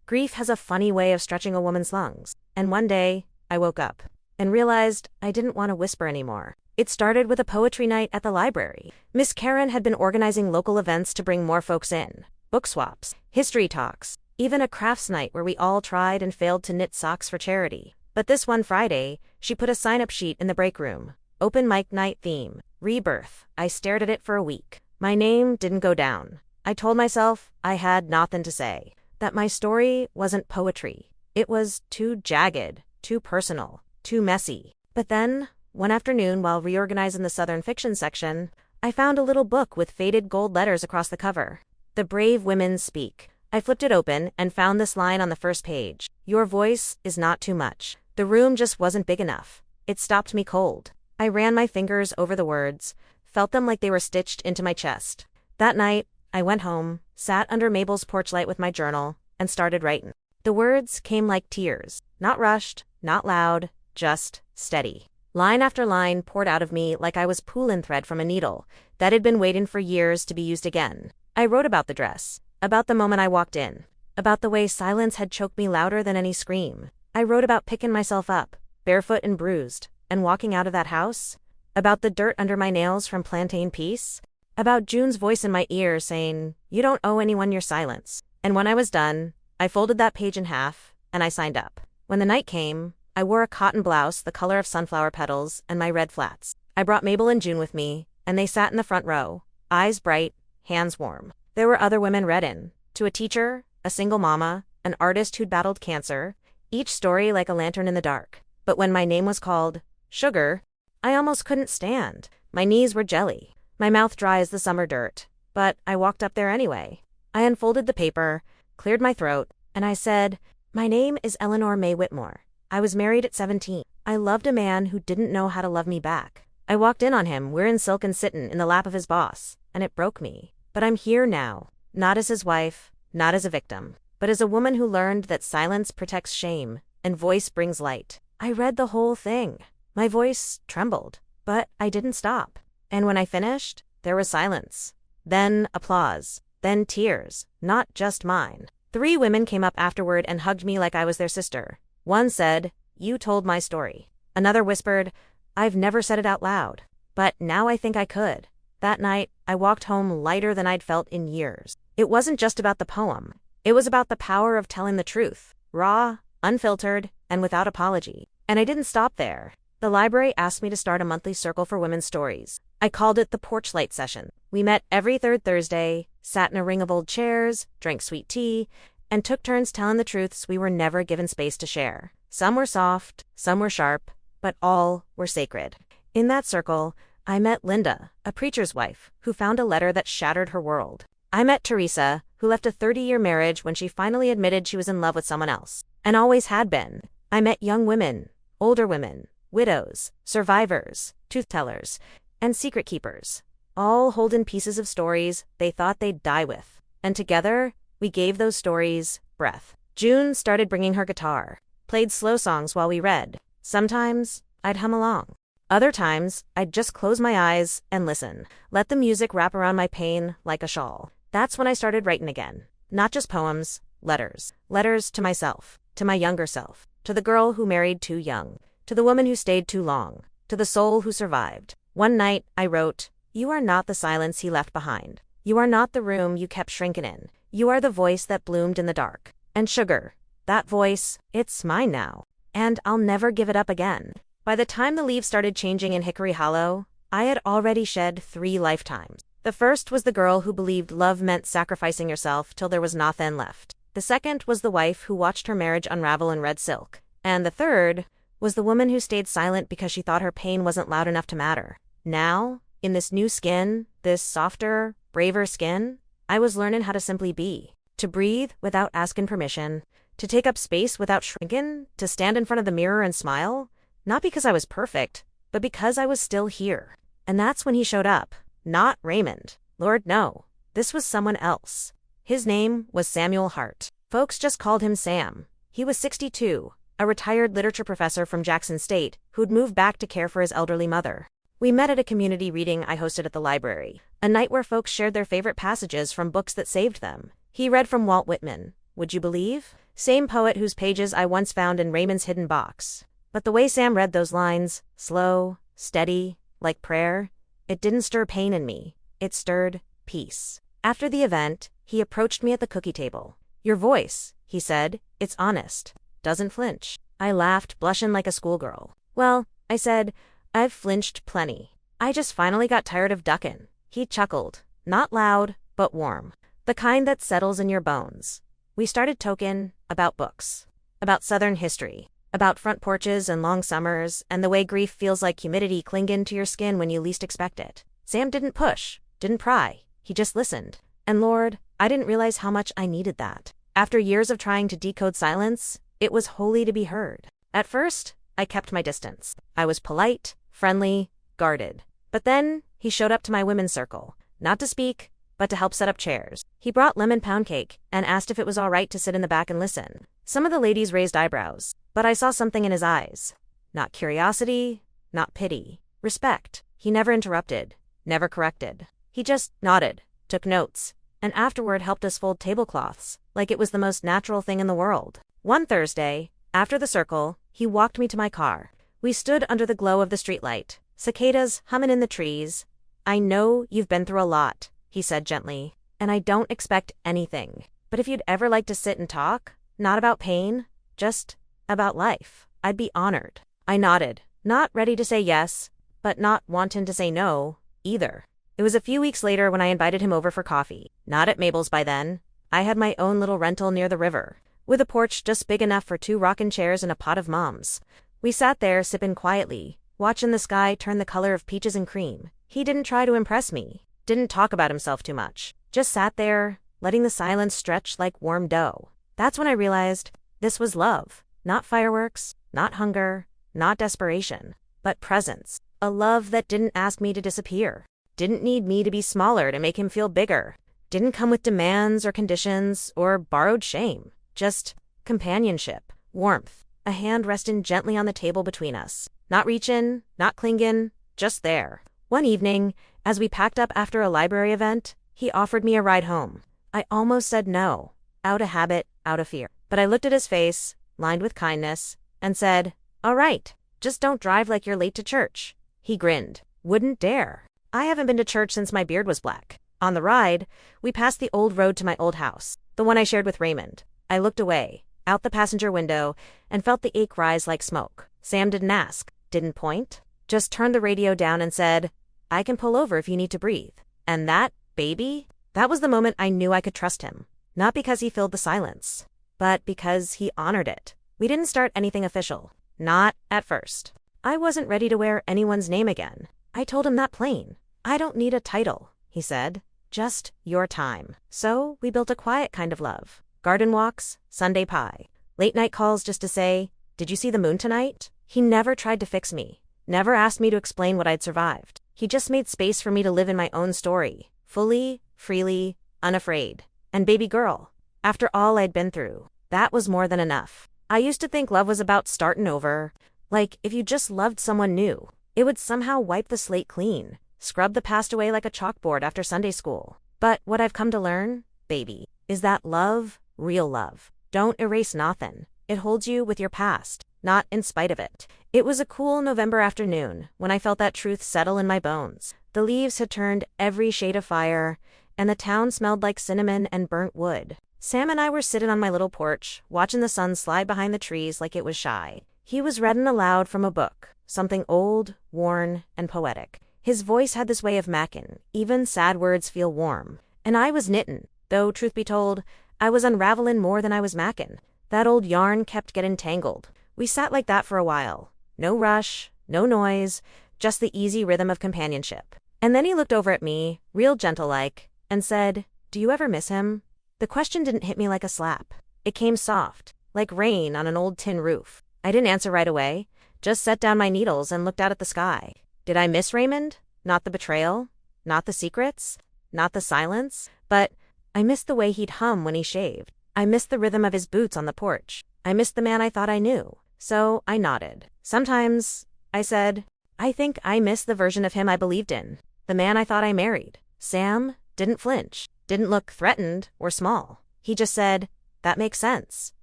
Grief has a funny way of stretching a woman's lungs. And one day, I woke up and realized I didn't want to whisper anymore. It started with a poetry night at the library. Miss Karen had been organizing local events to bring more folks in. Book swaps, history talks, even a crafts night where we all tried and failed to knit socks for charity. But this one Friday, she put a sign-up sheet in the break room. Open mic night theme, rebirth. I stared at it for a week. My name didn't go down. I told myself I had nothing to say. That my story wasn't poetry. It was too jagged, too personal, too messy. But then, one afternoon while reorganizing the Southern fiction section, I found a little book with faded gold letters across the cover. The Brave Women Speak. I flipped it open and found this line on the first page. Your voice is not too much. The room just wasn't big enough. It stopped me cold. I ran my fingers over the words, felt them like they were stitched into my chest. That night, I went home, sat under Mabel's porch light with my journal, and started writing. The words came like tears. Not rushed, not loud, just steady. Line after line poured out of me like I was pulling thread from a needle that had been waiting for years to be used again. I wrote about the dress, about the moment I walked in, about the way silence had choked me louder than any scream. I wrote about picking myself up, barefoot and bruised, and walking out of that house, about the dirt under my nails from plantain peace, about June's voice in my ear saying, "You don't owe anyone your silence." And when I was done, I folded that page in half, and I signed up. When the night came, I wore a cotton blouse the color of sunflower petals and my red flats. I brought Mabel and June with me, and they sat in the front row, eyes bright, hands warm. There were other women read in, to a teacher, a single mama, an artist who'd battled cancer, each story like a lantern in the dark. But when my name was called, Sugar, I almost couldn't stand. My knees were jelly, my mouth dry as the summer dirt. But I walked up there anyway. I unfolded the paper, cleared my throat, and I said, "My name is Eleanor May Whitmore. I was married at 17. I loved a man who didn't know how to love me back. I walked in on him wearing silk and sittin' in the lap of his boss, and it broke me. But I'm here now, not as his wife, not as a victim, but as a woman who learned that silence protects shame, and voice brings light." I read the whole thing. My voice trembled, but I didn't stop. And when I finished, there was silence. Then applause. Then tears, not just mine. 3 women came up afterward and hugged me like I was their sister. One said, "You told my story." Another whispered, "I've never said it out loud, but now I think I could." That night, I walked home lighter than I'd felt in years. It wasn't just about the poem. It was about the power of telling the truth, raw, unfiltered, and without apology. And I didn't stop there. The library asked me to start a monthly circle for women's stories. I called it the Porch Light Session. We met every third Thursday, sat in a ring of old chairs, drank sweet tea, and took turns telling the truths we were never given space to share. Some were soft, some were sharp, but all were sacred. In that circle, I met Linda, a preacher's wife, who found a letter that shattered her world. I met Teresa, who left a 30-year marriage when she finally admitted she was in love with someone else, and always had been. I met young women, older women, widows, survivors, truth-tellers, and secret keepers, all holding pieces of stories they thought they'd die with. And together, we gave those stories breath. June started bringing her guitar, played slow songs while we read, Sometimes, I'd hum along. Other times, I'd just close my eyes and listen. Let the music wrap around my pain like a shawl. That's when I started writing again. Not just poems, letters. Letters to myself, to my younger self, to the girl who married too young, to the woman who stayed too long, to the soul who survived. One night, I wrote, "You are not the silence he left behind. You are not the room you kept shrinking in. You are the voice that bloomed in the dark. And sugar, that voice, it's mine now. And I'll never give it up again." By the time the leaves started changing in Hickory Hollow, I had already shed 3 lifetimes. The first was the girl who believed love meant sacrificing yourself till there was nothing left. The second was the wife who watched her marriage unravel in red silk. And the third was the woman who stayed silent because she thought her pain wasn't loud enough to matter. Now, in this new skin, this softer, braver skin, I was learning how to simply be. To breathe without asking permission. To take up space without shrinking. To stand in front of the mirror and smile. Not because I was perfect, but because I was still here. And that's when he showed up. Not Raymond. Lord, no. This was someone else. His name was Samuel Hart. Folks just called him Sam. He was 62, a retired literature professor from Jackson State who'd moved back to care for his elderly mother. We met at a community reading I hosted at the library, a night where folks shared their favorite passages from books that saved them. He read from Walt Whitman, would you believe? Same poet whose pages I once found in Raymond's hidden box. But the way Sam read those lines, slow, steady, like prayer, it didn't stir pain in me. It stirred peace. After the event, he approached me at the cookie table. "Your voice," he said, "it's honest. Doesn't flinch." I laughed, blushing like a schoolgirl. "Well," I said, "I've flinched plenty. I just finally got tired of ducking." He chuckled. Not loud, but warm. The kind that settles in your bones. We started talking about books. About Southern history. About front porches and long summers, and the way grief feels like humidity clinging to your skin when you least expect it. Sam didn't push, didn't pry. He just listened. And Lord, I didn't realize how much I needed that. After years of trying to decode silence, it was holy to be heard. At first, I kept my distance. I was polite, friendly, guarded. But then, he showed up to my women's circle. Not to speak, but to help set up chairs. He brought lemon pound cake and asked if it was all right to sit in the back and listen. Some of the ladies raised eyebrows, but I saw something in his eyes. Not curiosity, not pity. Respect. He never interrupted, never corrected. He just nodded, took notes, and afterward helped us fold tablecloths, like it was the most natural thing in the world. One Thursday, after the circle, he walked me to my car. We stood under the glow of the streetlight, cicadas humming in the trees. "I know you've been through a lot," he said gently, "and I don't expect anything. But if you'd ever like to sit and talk, not about pain, just about life, I'd be honored." I nodded, not ready to say yes, but not wanting to say no, either. It was a few weeks later when I invited him over for coffee. Not at Mabel's by then. I had my own little rental near the river, with a porch just big enough for 2 rocking chairs and a pot of mums. We sat there sipping quietly, watching the sky turn the color of peaches and cream. He didn't try to impress me, didn't talk about himself too much, just sat there, letting the silence stretch like warm dough. That's when I realized this was love. Not fireworks, not hunger, not desperation, but presence. A love that didn't ask me to disappear. Didn't need me to be smaller to make him feel bigger. Didn't come with demands or conditions or borrowed shame. Just companionship, warmth, a hand resting gently on the table between us. Not reaching, not clinging, just there. One evening, as we packed up after a library event, he offered me a ride home. I almost said no, out of habit, out of fear. But I looked at his face, lined with kindness, and said, "All right, just don't drive like you're late to church." He grinned. Wouldn't dare. I haven't been to church since my beard was black. On the ride, we passed the old road to my old house, the one I shared with Raymond. I looked away, out the passenger window, and felt the ache rise like smoke. Sam didn't ask, didn't point, just turned the radio down and said, "I can pull over if you need to breathe." And that, baby, that was the moment I knew I could trust him. Not because he filled the silence, but because he honored it. We didn't start anything official. Not at first. I wasn't ready to wear anyone's name again. I told him that plain. "I don't need a title," he said. "Just your time." So we built a quiet kind of love. Garden walks, Sunday pie. Late night calls just to say, "Did you see the moon tonight?" He never tried to fix me. Never asked me to explain what I'd survived. He just made space for me to live in my own story. Fully, freely, unafraid. And baby girl, after all I'd been through, that was more than enough. I used to think love was about starting over, Like if you just loved someone new, it would somehow wipe the slate clean, scrub the past away like a chalkboard after Sunday school. But what I've come to learn, baby, is that love, real love, don't erase nothin'. It holds you with your past, not in spite of it. It was a cool November afternoon when I felt that truth settle in my bones. The leaves had turned every shade of fire, and the town smelled like cinnamon and burnt wood. Sam and I were sitting on my little porch, watching the sun slide behind the trees like it was shy. He was reading aloud from a book, something old, worn, and poetic. His voice had this way of mackin', even sad words feel warm. And I was knittin', though truth be told, I was unravelin' more than I was mackin'. That old yarn kept getting tangled. We sat like that for a while. No rush, no noise, just the easy rhythm of companionship. And then he looked over at me, real gentle-like, and said, "Do you ever miss him?" The question didn't hit me like a slap. It came soft, like rain on an old tin roof. I didn't answer right away, just set down my needles and looked out at the sky. Did I miss Raymond? Not the betrayal? Not the secrets? Not the silence? But I missed the way he'd hum when he shaved. I missed the rhythm of his boots on the porch. I missed the man I thought I knew. So I nodded. Sometimes, I said, I think I miss the version of him I believed in. The man I thought I married. Sam didn't flinch, didn't look threatened or small. He just said, "That makes sense."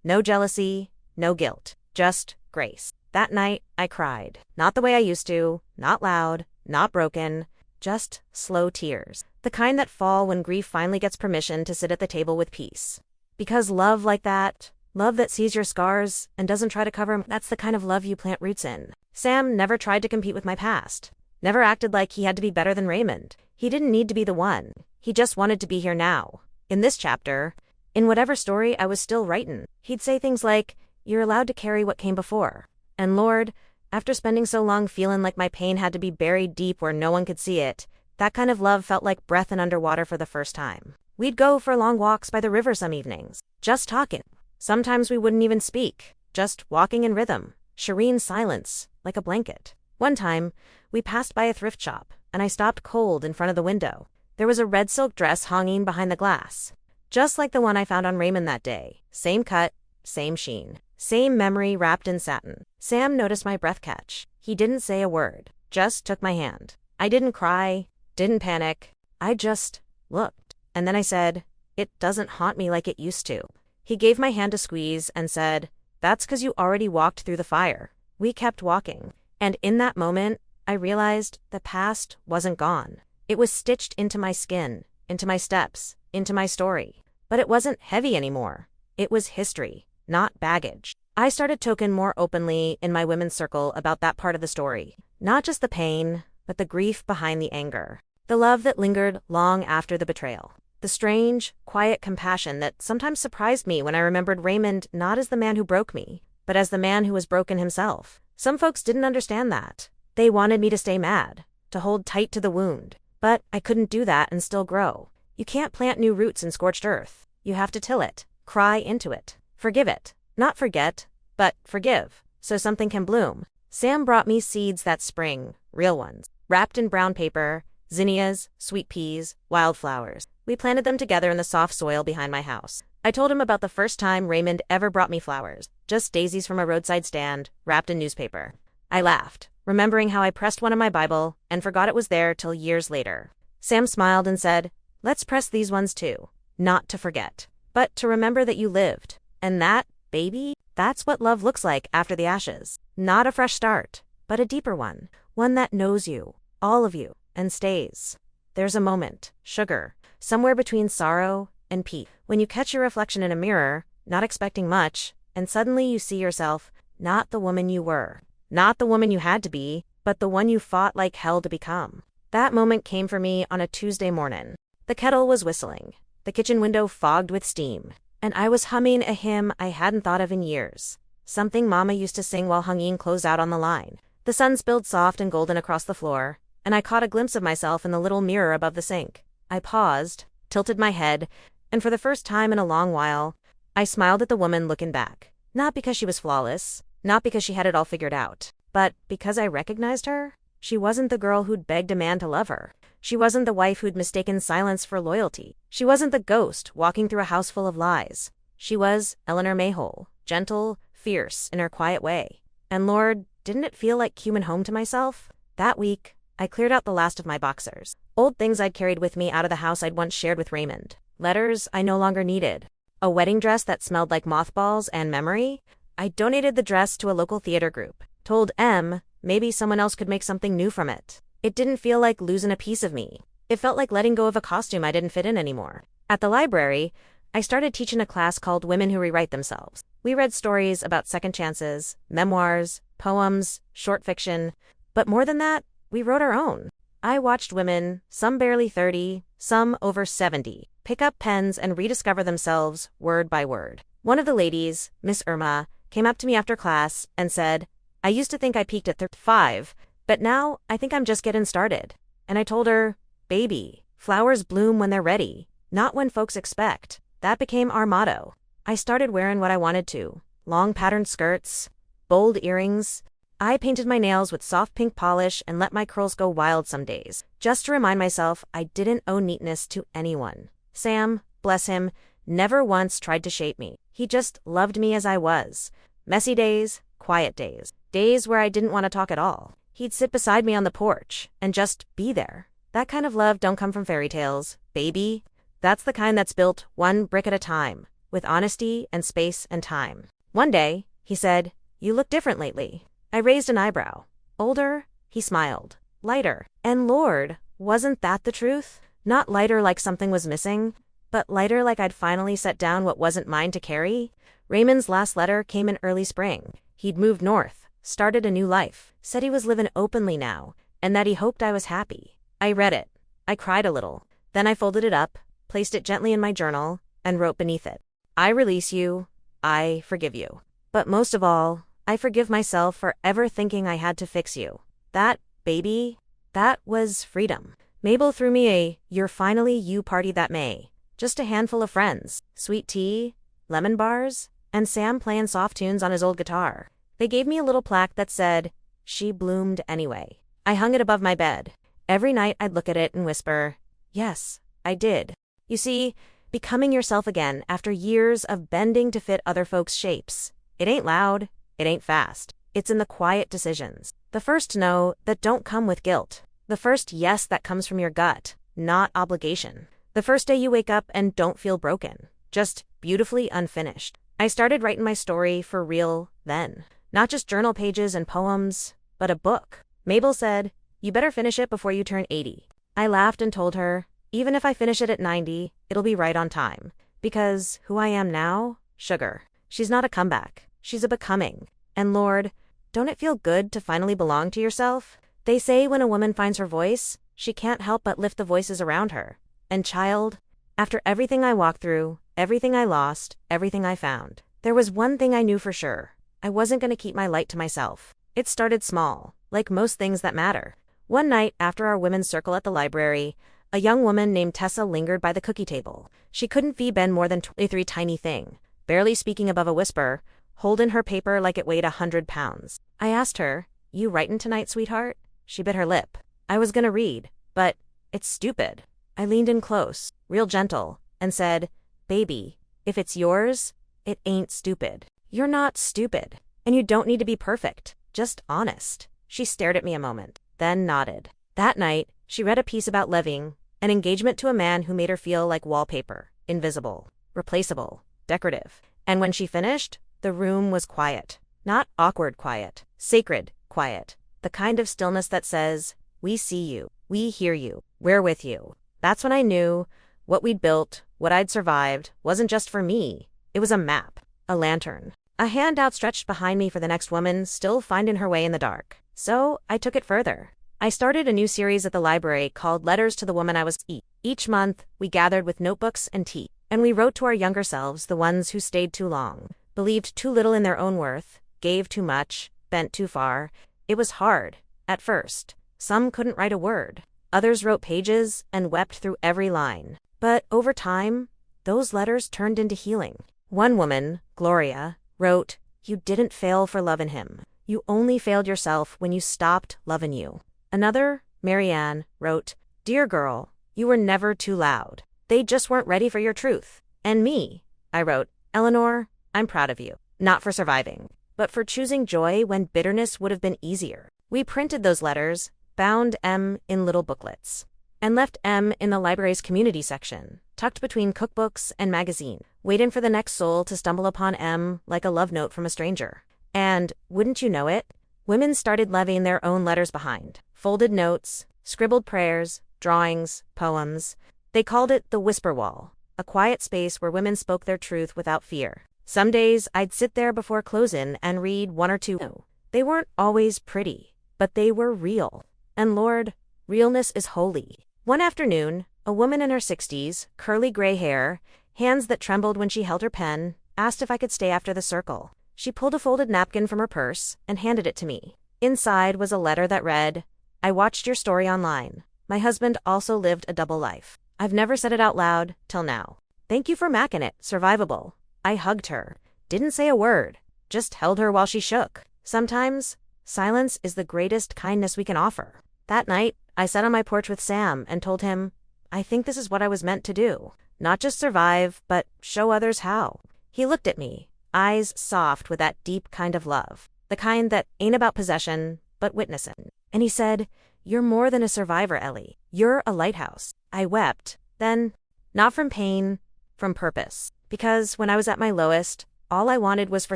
No jealousy, no guilt, just grace. That night, I cried. Not the way I used to, not loud, not broken, just slow tears. The kind that fall when grief finally gets permission to sit at the table with peace. Because love like that, love that sees your scars and doesn't try to cover them, that's the kind of love you plant roots in. Sam never tried to compete with my past. Never acted like he had to be better than Raymond. He didn't need to be the one. He just wanted to be here now. In this chapter, in whatever story I was still writing, he'd say things like, "You're allowed to carry what came before." And Lord, after spending so long feeling like my pain had to be buried deep where no one could see it, that kind of love felt like breath and underwater for the first time. We'd go for long walks by the river some evenings, just talking. Sometimes we wouldn't even speak, just walking in rhythm, serene silence, like a blanket. One time, we passed by a thrift shop, and I stopped cold in front of the window. There was a red silk dress hanging behind the glass, just like the one I found on Raymond that day. Same cut, same sheen, same memory wrapped in satin. Sam noticed my breath catch. He didn't say a word, just took my hand. I didn't cry, didn't panic. I just looked. And then I said, "It doesn't haunt me like it used to." He gave my hand a squeeze and said, "That's 'cause you already walked through the fire." We kept walking. And in that moment, I realized the past wasn't gone. It was stitched into my skin, into my steps, into my story. But it wasn't heavy anymore. It was history, not baggage. I started talking more openly in my women's circle about that part of the story. Not just the pain, but the grief behind the anger. The love that lingered long after the betrayal. The strange, quiet compassion that sometimes surprised me when I remembered Raymond not as the man who broke me, but as the man who was broken himself. Some folks didn't understand that. They wanted me to stay mad, to hold tight to the wound. But I couldn't do that and still grow. You can't plant new roots in scorched earth. You have to till it, cry into it, forgive it. Not forget, but forgive, so something can bloom. Sam brought me seeds that spring, real ones, wrapped in brown paper, zinnias, sweet peas, wildflowers. We planted them together in the soft soil behind my house. I told him about the first time Raymond ever brought me flowers, just daisies from a roadside stand, wrapped in newspaper. I laughed, remembering how I pressed one in my Bible and forgot it was there till years later. Sam smiled and said, "Let's press these ones too. Not to forget, but to remember that you lived. And that, baby, that's what love looks like after the ashes. Not a fresh start, but a deeper one. One that knows you, all of you, and stays." There's a moment, sugar, somewhere between sorrow and peace, when you catch your reflection in a mirror, not expecting much, and suddenly you see yourself, not the woman you were, not the woman you had to be, but the one you fought like hell to become. That moment came for me on a Tuesday morning. The kettle was whistling, the kitchen window fogged with steam, and I was humming a hymn I hadn't thought of in years, something Mama used to sing while hanging clothes out on the line. The sun spilled soft and golden across the floor, and I caught a glimpse of myself in the little mirror above the sink. I paused, tilted my head, and for the first time in a long while, I smiled at the woman looking back. Not because she was flawless, not because she had it all figured out, but because I recognized her. She wasn't the girl who'd begged a man to love her. She wasn't the wife who'd mistaken silence for loyalty. She wasn't the ghost walking through a house full of lies. She was Eleanor Mayhole, gentle, fierce in her quiet way. And Lord, didn't it feel like human home to myself? That week, I cleared out the last of my boxers. Old things I'd carried with me out of the house I'd once shared with Raymond. Letters I no longer needed. A wedding dress that smelled like mothballs and memory. I donated the dress to a local theater group. Told M maybe someone else could make something new from it. It didn't feel like losing a piece of me. It felt like letting go of a costume I didn't fit in anymore. At the library, I started teaching a class called Women Who Rewrite Themselves. We read stories about second chances, memoirs, poems, short fiction, but more than that, we wrote our own. I watched women, some barely 30, some over 70, pick up pens and rediscover themselves word by word. One of the ladies, Miss Irma, came up to me after class and said, "I used to think I peaked at 35, but now I think I'm just getting started." And I told her, "Baby, flowers bloom when they're ready, not when folks expect." That became our motto. I started wearing what I wanted to. Long patterned skirts, bold earrings. I painted my nails with soft pink polish and let my curls go wild some days, just to remind myself I didn't owe neatness to anyone. Sam, bless him, never once tried to shape me. He just loved me as I was. Messy days, quiet days, days where I didn't want to talk at all. He'd sit beside me on the porch and just be there. That kind of love don't come from fairy tales, baby. That's the kind that's built one brick at a time, with honesty and space and time. One day, he said, "You look different lately." I raised an eyebrow. Older, he smiled. Lighter. And Lord, wasn't that the truth? Not lighter like something was missing, but lighter like I'd finally set down what wasn't mine to carry. Raymond's last letter came in early spring. He'd moved north, started a new life, said he was living openly now, and that he hoped I was happy. I read it. I cried a little. Then I folded it up, placed it gently in my journal, and wrote beneath it, "I release you. I forgive you. But most of all, I forgive myself for ever thinking I had to fix you." That, baby, that was freedom. Mabel threw me a "You're finally you" party that May. Just a handful of friends, sweet tea, lemon bars, and Sam playing soft tunes on his old guitar. They gave me a little plaque that said, "She bloomed anyway." I hung it above my bed. Every night I'd look at it and whisper, "Yes, I did." You see, becoming yourself again after years of bending to fit other folks' shapes. It ain't loud. It ain't fast. It's in the quiet decisions. The first no that don't come with guilt. The first yes that comes from your gut, not obligation. The first day you wake up and don't feel broken, just beautifully unfinished. I started writing my story for real then. Not just journal pages and poems, but a book. Mabel said, "You better finish it before you turn 80. I laughed and told her, "Even if I finish it at 90, it'll be right on time. Because who I am now, sugar. She's not a comeback. She's a becoming. And Lord, don't it feel good to finally belong to yourself? They say when a woman finds her voice, she can't help but lift the voices around her. And child, after everything I walked through, everything I lost, everything I found, there was one thing I knew for sure. I wasn't going to keep my light to myself. It started small, like most things that matter. One night after our women's circle at the library, a young woman named Tessa lingered by the cookie table. She couldn't feed Ben more than 23 tiny thing, barely speaking above a whisper, holding her paper like it weighed 100 pounds. I asked her, "You writin' tonight, sweetheart?" She bit her lip. I was gonna read, but it's stupid. I leaned in close, real gentle, and said, "Baby, if it's yours, it ain't stupid. You're not stupid, and you don't need to be perfect, just honest." She stared at me a moment, then nodded. That night, she read a piece about living, an engagement to a man who made her feel like wallpaper, invisible, replaceable, decorative. And when she finished, the room was quiet. Not awkward quiet, sacred quiet. The kind of stillness that says, "We see you, we hear you, we're with you." That's when I knew what we'd built, what I'd survived, wasn't just for me. It was a map, a lantern, a hand outstretched behind me for the next woman still finding her way in the dark. So I took it further. I started a new series at the library called Letters to the Woman I Was. Each month, we gathered with notebooks and tea, and we wrote to our younger selves, the ones who stayed too long, believed too little in their own worth, gave too much, bent too far. It was hard, at first. Some couldn't write a word. Others wrote pages and wept through every line. But over time, those letters turned into healing. One woman, Gloria, wrote, "You didn't fail for loving him. You only failed yourself when you stopped loving you." Another, Marianne, wrote, "Dear girl, you were never too loud. They just weren't ready for your truth." And me, I wrote, "Eleanor, I'm proud of you. Not for surviving, but for choosing joy when bitterness would have been easier. We printed those letters, bound M in little booklets, and left M in the library's community section, tucked between cookbooks and magazine, waiting for the next soul to stumble upon M like a love note from a stranger. And, wouldn't you know it, women started leaving their own letters behind. Folded notes, scribbled prayers, drawings, poems. They called it the whisper wall, a quiet space where women spoke their truth without fear. Some days I'd sit there before closing and read one or two. They weren't always pretty, but they were real. And Lord, realness is holy. One afternoon, a woman in her 60s, curly gray hair, hands that trembled when she held her pen, asked if I could stay after the circle. She pulled a folded napkin from her purse and handed it to me. Inside was a letter that read, "I watched your story online. My husband also lived a double life. I've never said it out loud, till now. Thank you for macking it, survivable." I hugged her, didn't say a word, just held her while she shook. Sometimes, silence is the greatest kindness we can offer. That night, I sat on my porch with Sam and told him, I think this is what I was meant to do. Not just survive, but show others how. He looked at me, eyes soft with that deep kind of love. The kind that ain't about possession, but witnessing. And he said, "You're more than a survivor, Ellie. You're a lighthouse." I wept. Then, not from pain, from purpose. Because when I was at my lowest, all I wanted was for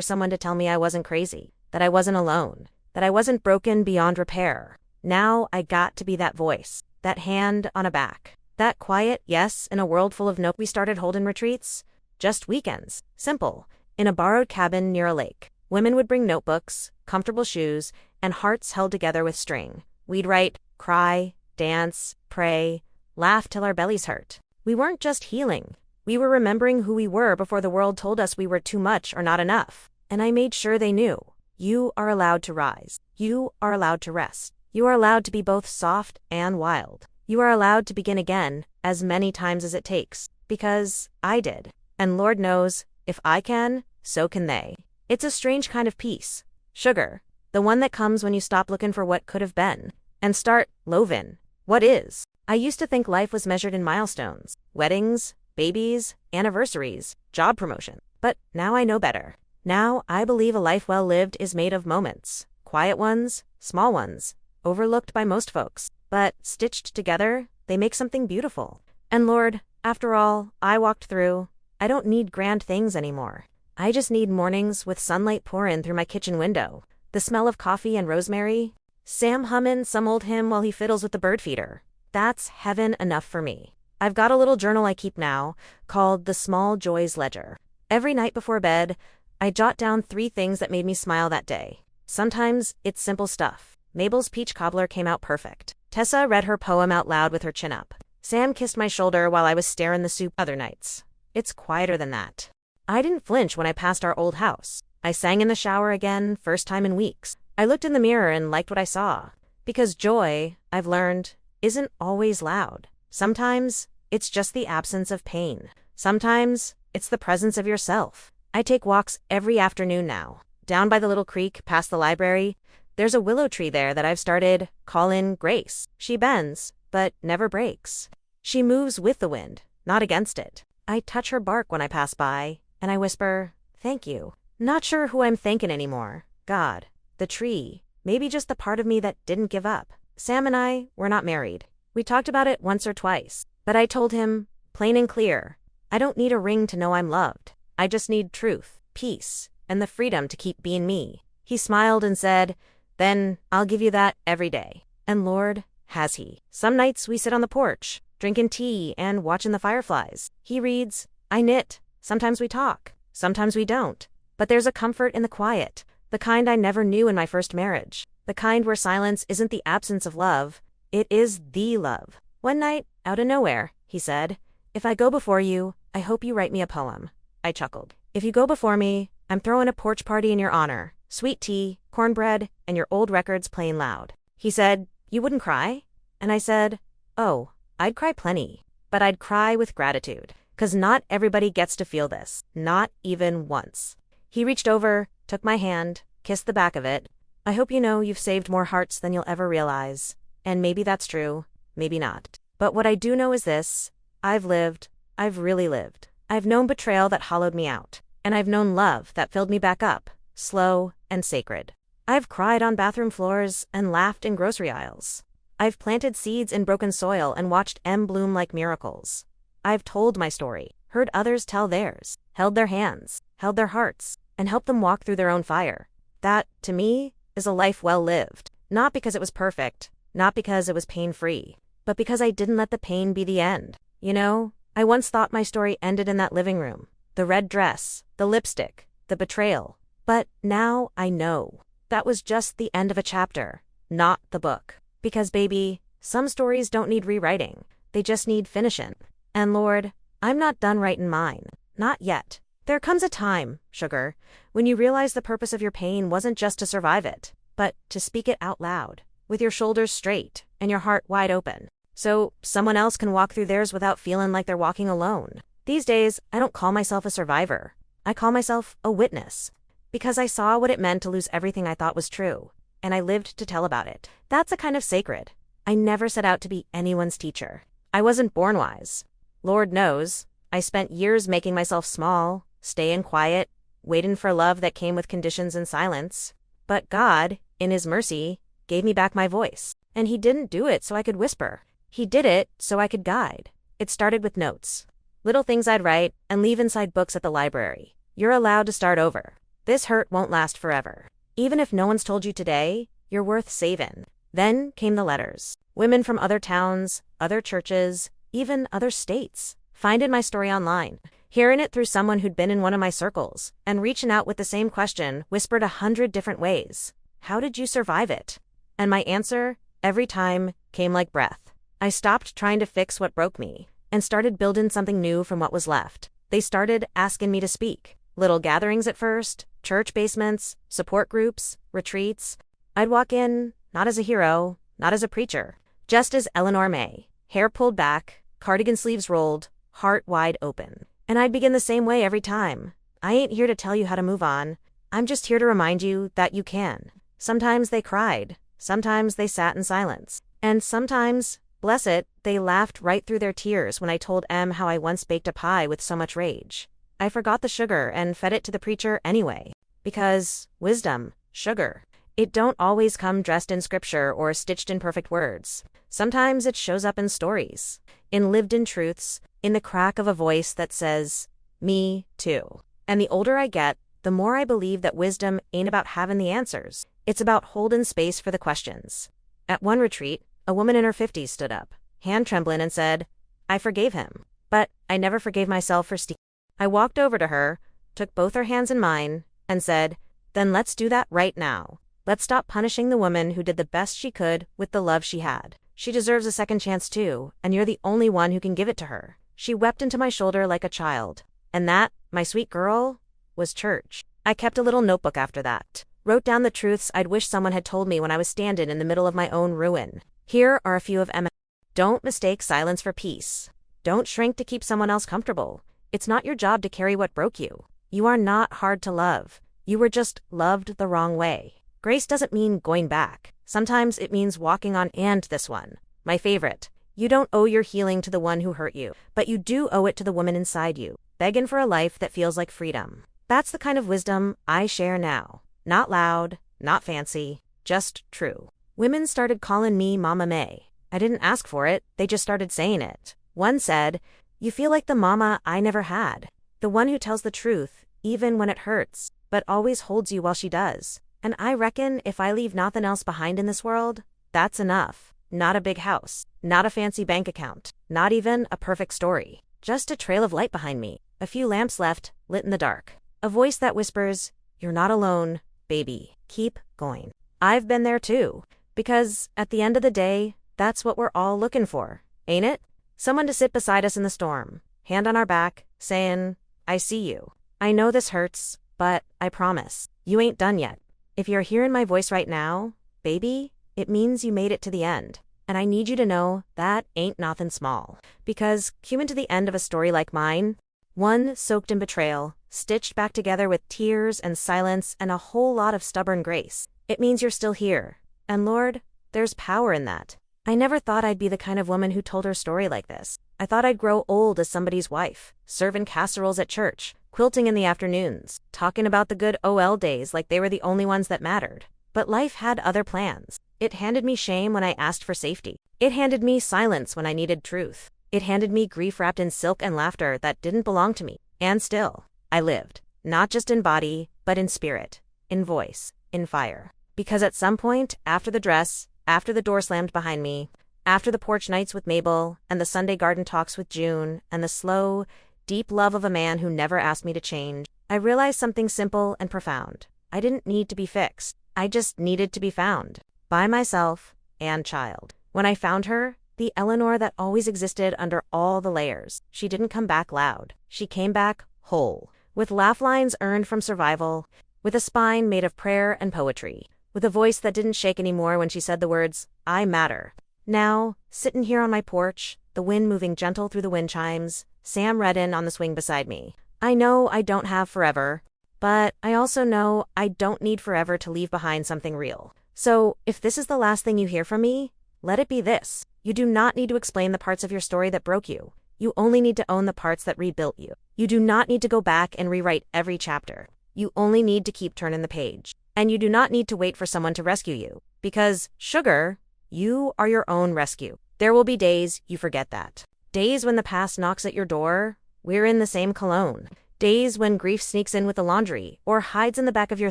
someone to tell me I wasn't crazy, that I wasn't alone, that I wasn't broken beyond repair. Now I got to be that voice, that hand on a back, that quiet yes in a world full of no. We started holding retreats, just weekends, simple, in a borrowed cabin near a lake. Women would bring notebooks, comfortable shoes, and hearts held together with string. We'd write, cry, dance, pray, laugh till our bellies hurt. We weren't just healing. We were remembering who we were before the world told us we were too much or not enough. And I made sure they knew. You are allowed to rise. You are allowed to rest. You are allowed to be both soft and wild. You are allowed to begin again as many times as it takes. Because I did. And Lord knows, if I can, so can they. It's a strange kind of peace. Sugar. The one that comes when you stop looking for what could have been and start loving what is. I used to think life was measured in milestones. Weddings, babies, anniversaries, job promotion. But now I know better. Now I believe a life well lived is made of moments. Quiet ones, small ones, overlooked by most folks. But stitched together, they make something beautiful. And Lord, after all I walked through, I don't need grand things anymore. I just need mornings with sunlight pouring through my kitchen window, the smell of coffee and rosemary, Sam humming some old hymn while he fiddles with the bird feeder. That's heaven enough for me. I've got a little journal I keep now, called the Small Joys Ledger. Every night before bed, I jot down 3 things that made me smile that day. Sometimes it's simple stuff. Mabel's peach cobbler came out perfect. Tessa read her poem out loud with her chin up. Sam kissed my shoulder while I was staring the soup. Other nights, it's quieter than that. I didn't flinch when I passed our old house. I sang in the shower again, first time in weeks. I looked in the mirror and liked what I saw. Because joy, I've learned, isn't always loud. Sometimes, it's just the absence of pain. Sometimes, it's the presence of yourself. I take walks every afternoon now. Down by the little creek past the library, there's a willow tree there that I've started calling Grace. She bends, but never breaks. She moves with the wind, not against it. I touch her bark when I pass by, and I whisper, thank you. Not sure who I'm thanking anymore. God, the tree, maybe just the part of me that didn't give up. Sam and I were not married. We talked about it once or twice, but I told him, plain and clear, I don't need a ring to know I'm loved. I just need truth, peace, and the freedom to keep being me. He smiled and said, then I'll give you that every day. And Lord, has he. Some nights we sit on the porch, drinking tea and watching the fireflies. He reads, I knit. Sometimes we talk, sometimes we don't. But there's a comfort in the quiet, the kind I never knew in my first marriage. The kind where silence isn't the absence of love, it is the love. One night, out of nowhere, he said, if I go before you, I hope you write me a poem. I chuckled. If you go before me, I'm throwing a porch party in your honor. Sweet tea, cornbread, and your old records playing loud. He said, you wouldn't cry? And I said, oh, I'd cry plenty. But I'd cry with gratitude. 'Cause not everybody gets to feel this. Not even once. He reached over, took my hand, kissed the back of it. I hope you know you've saved more hearts than you'll ever realize. And maybe that's true, maybe not. But what I do know is this. I've lived. I've really lived. I've known betrayal that hollowed me out. And I've known love that filled me back up, slow and sacred. I've cried on bathroom floors and laughed in grocery aisles. I've planted seeds in broken soil and watched them bloom like miracles. I've told my story, heard others tell theirs, held their hands, held their hearts, and helped them walk through their own fire. That, to me, is a life well lived. Not because it was perfect, not because it was pain-free, but because I didn't let the pain be the end. You know, I once thought my story ended in that living room. The red dress, the lipstick, the betrayal. But now I know. That was just the end of a chapter, not the book. Because, baby, some stories don't need rewriting. They just need finishing. And Lord, I'm not done writing mine. Not yet. There comes a time, sugar, when you realize the purpose of your pain wasn't just to survive it, but to speak it out loud, with your shoulders straight and your heart wide open, so someone else can walk through theirs without feeling like they're walking alone. These days, I don't call myself a survivor. I call myself a witness, because I saw what it meant to lose everything I thought was true, and I lived to tell about it. That's a kind of sacred. I never set out to be anyone's teacher. I wasn't born wise. Lord knows, I spent years making myself small, staying quiet, waiting for love that came with conditions and silence. But God, in His mercy, gave me back my voice. And He didn't do it so I could whisper. He did it so I could guide. It started with notes. Little things I'd write and leave inside books at the library. You're allowed to start over. This hurt won't last forever. Even if no one's told you today, you're worth saving. Then came the letters. Women from other towns, other churches, even other states, finding my story online, hearing it through someone who'd been in one of my circles, and reaching out with the same question, whispered 100 different ways. How did you survive it? And my answer, every time, came like breath. I stopped trying to fix what broke me, and started building something new from what was left. They started asking me to speak. Little gatherings at first, church basements, support groups, retreats. I'd walk in, not as a hero, not as a preacher, just as Eleanor May, hair pulled back, cardigan sleeves rolled, heart wide open. And I'd begin the same way every time. I ain't here to tell you how to move on. I'm just here to remind you that you can. Sometimes they cried. Sometimes they sat in silence. And sometimes, bless it, they laughed right through their tears when I told Em how I once baked a pie with so much rage. I forgot the sugar and fed it to the preacher anyway. Because wisdom, sugar, it don't always come dressed in scripture or stitched in perfect words. Sometimes it shows up in stories, in lived-in truths, in the crack of a voice that says, me too. And the older I get, the more I believe that wisdom ain't about having the answers. It's about holding space for the questions. At one retreat, a woman in her 50s stood up, hand trembling, and said, I forgave him, but I never forgave myself for stealing. I walked over to her, took both her hands in mine, and said, then let's do that right now. Let's stop punishing the woman who did the best she could with the love she had. She deserves a second chance too, and you're the only one who can give it to her. She wept into my shoulder like a child. And that, my sweet girl, was church. I kept a little notebook after that. Wrote down the truths I'd wish someone had told me when I was standing in the middle of my own ruin. Here are a few of them. Don't mistake silence for peace. Don't shrink to keep someone else comfortable. It's not your job to carry what broke you. You are not hard to love. You were just loved the wrong way. Grace doesn't mean going back. Sometimes it means walking on. And this one, my favorite. You don't owe your healing to the one who hurt you, but you do owe it to the woman inside you, begging for a life that feels like freedom. That's the kind of wisdom I share now. Not loud, not fancy, just true. Women started calling me Mama May. I didn't ask for it, they just started saying it. One said, you feel like the mama I never had. The one who tells the truth, even when it hurts, but always holds you while she does. And I reckon if I leave nothing else behind in this world, that's enough. Not a big house, not a fancy bank account, not even a perfect story. Just a trail of light behind me, a few lamps left, lit in the dark. A voice that whispers, you're not alone, baby. Keep going. I've been there too, because at the end of the day, that's what we're all looking for, ain't it? Someone to sit beside us in the storm, hand on our back, saying, I see you. I know this hurts, but I promise, you ain't done yet. If you're hearing my voice right now, baby, it means you made it to the end. And I need you to know that ain't nothing small. Because coming to the end of a story like mine, one soaked in betrayal, stitched back together with tears and silence and a whole lot of stubborn grace, it means you're still here. And Lord, there's power in that. I never thought I'd be the kind of woman who told her story like this. I thought I'd grow old as somebody's wife, serving casseroles at church, quilting in the afternoons, talking about the good OL days like they were the only ones that mattered. But life had other plans. It handed me shame when I asked for safety. It handed me silence when I needed truth. It handed me grief wrapped in silk and laughter that didn't belong to me. And still, I lived. Not just in body, but in spirit, in voice, in fire. Because at some point, after the dress, after the door slammed behind me, after the porch nights with Mabel, and the Sunday garden talks with June, and the slow, deep love of a man who never asked me to change, I realized something simple and profound. I didn't need to be fixed. I just needed to be found. By myself and child. When I found her, the Eleanor that always existed under all the layers, she didn't come back loud. She came back whole. With laugh lines earned from survival, with a spine made of prayer and poetry, with a voice that didn't shake anymore when she said the words, I matter. Now, sitting here on my porch, the wind moving gentle through the wind chimes, Sam Redden on the swing beside me. I know I don't have forever, but I also know I don't need forever to leave behind something real. So, if this is the last thing you hear from me, let it be this. You do not need to explain the parts of your story that broke you. You only need to own the parts that rebuilt you. You do not need to go back and rewrite every chapter. You only need to keep turning the page. And you do not need to wait for someone to rescue you. Because, sugar, you are your own rescue. There will be days you forget that. Days when the past knocks at your door, we're in the same cologne. Days when grief sneaks in with the laundry, or hides in the back of your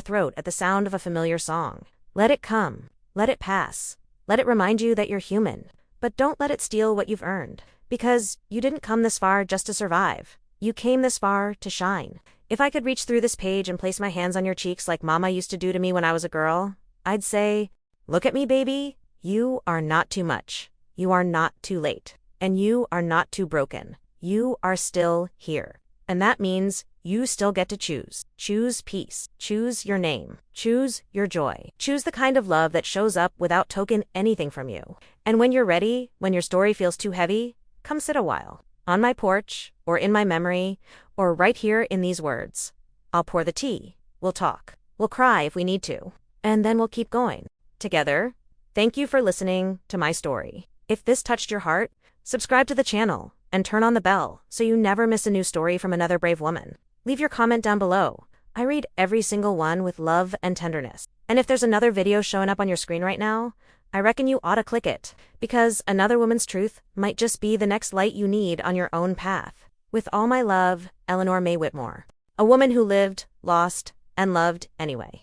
throat at the sound of a familiar song. Let it come. Let it pass. Let it remind you that you're human. But don't let it steal what you've earned. Because you didn't come this far just to survive. You came this far to shine. If I could reach through this page and place my hands on your cheeks like Mama used to do to me when I was a girl, I'd say, look at me, baby. You are not too much. You are not too late. And you are not too broken. You are still here. And that means you still get to choose. Choose peace. Choose your name. Choose your joy. Choose the kind of love that shows up without token anything from you. And when you're ready, when your story feels too heavy, come sit a while. On my porch, or in my memory, or right here in these words. I'll pour the tea. We'll talk. We'll cry if we need to. And then we'll keep going. Together. Thank you for listening to my story. If this touched your heart, subscribe to the channel and turn on the bell so you never miss a new story from another brave woman. Leave your comment down below. I read every single one with love and tenderness. And if there's another video showing up on your screen right now, I reckon you ought to click it, because another woman's truth might just be the next light you need on your own path. With all my love, Eleanor May Whitmore. A woman who lived, lost, and loved anyway.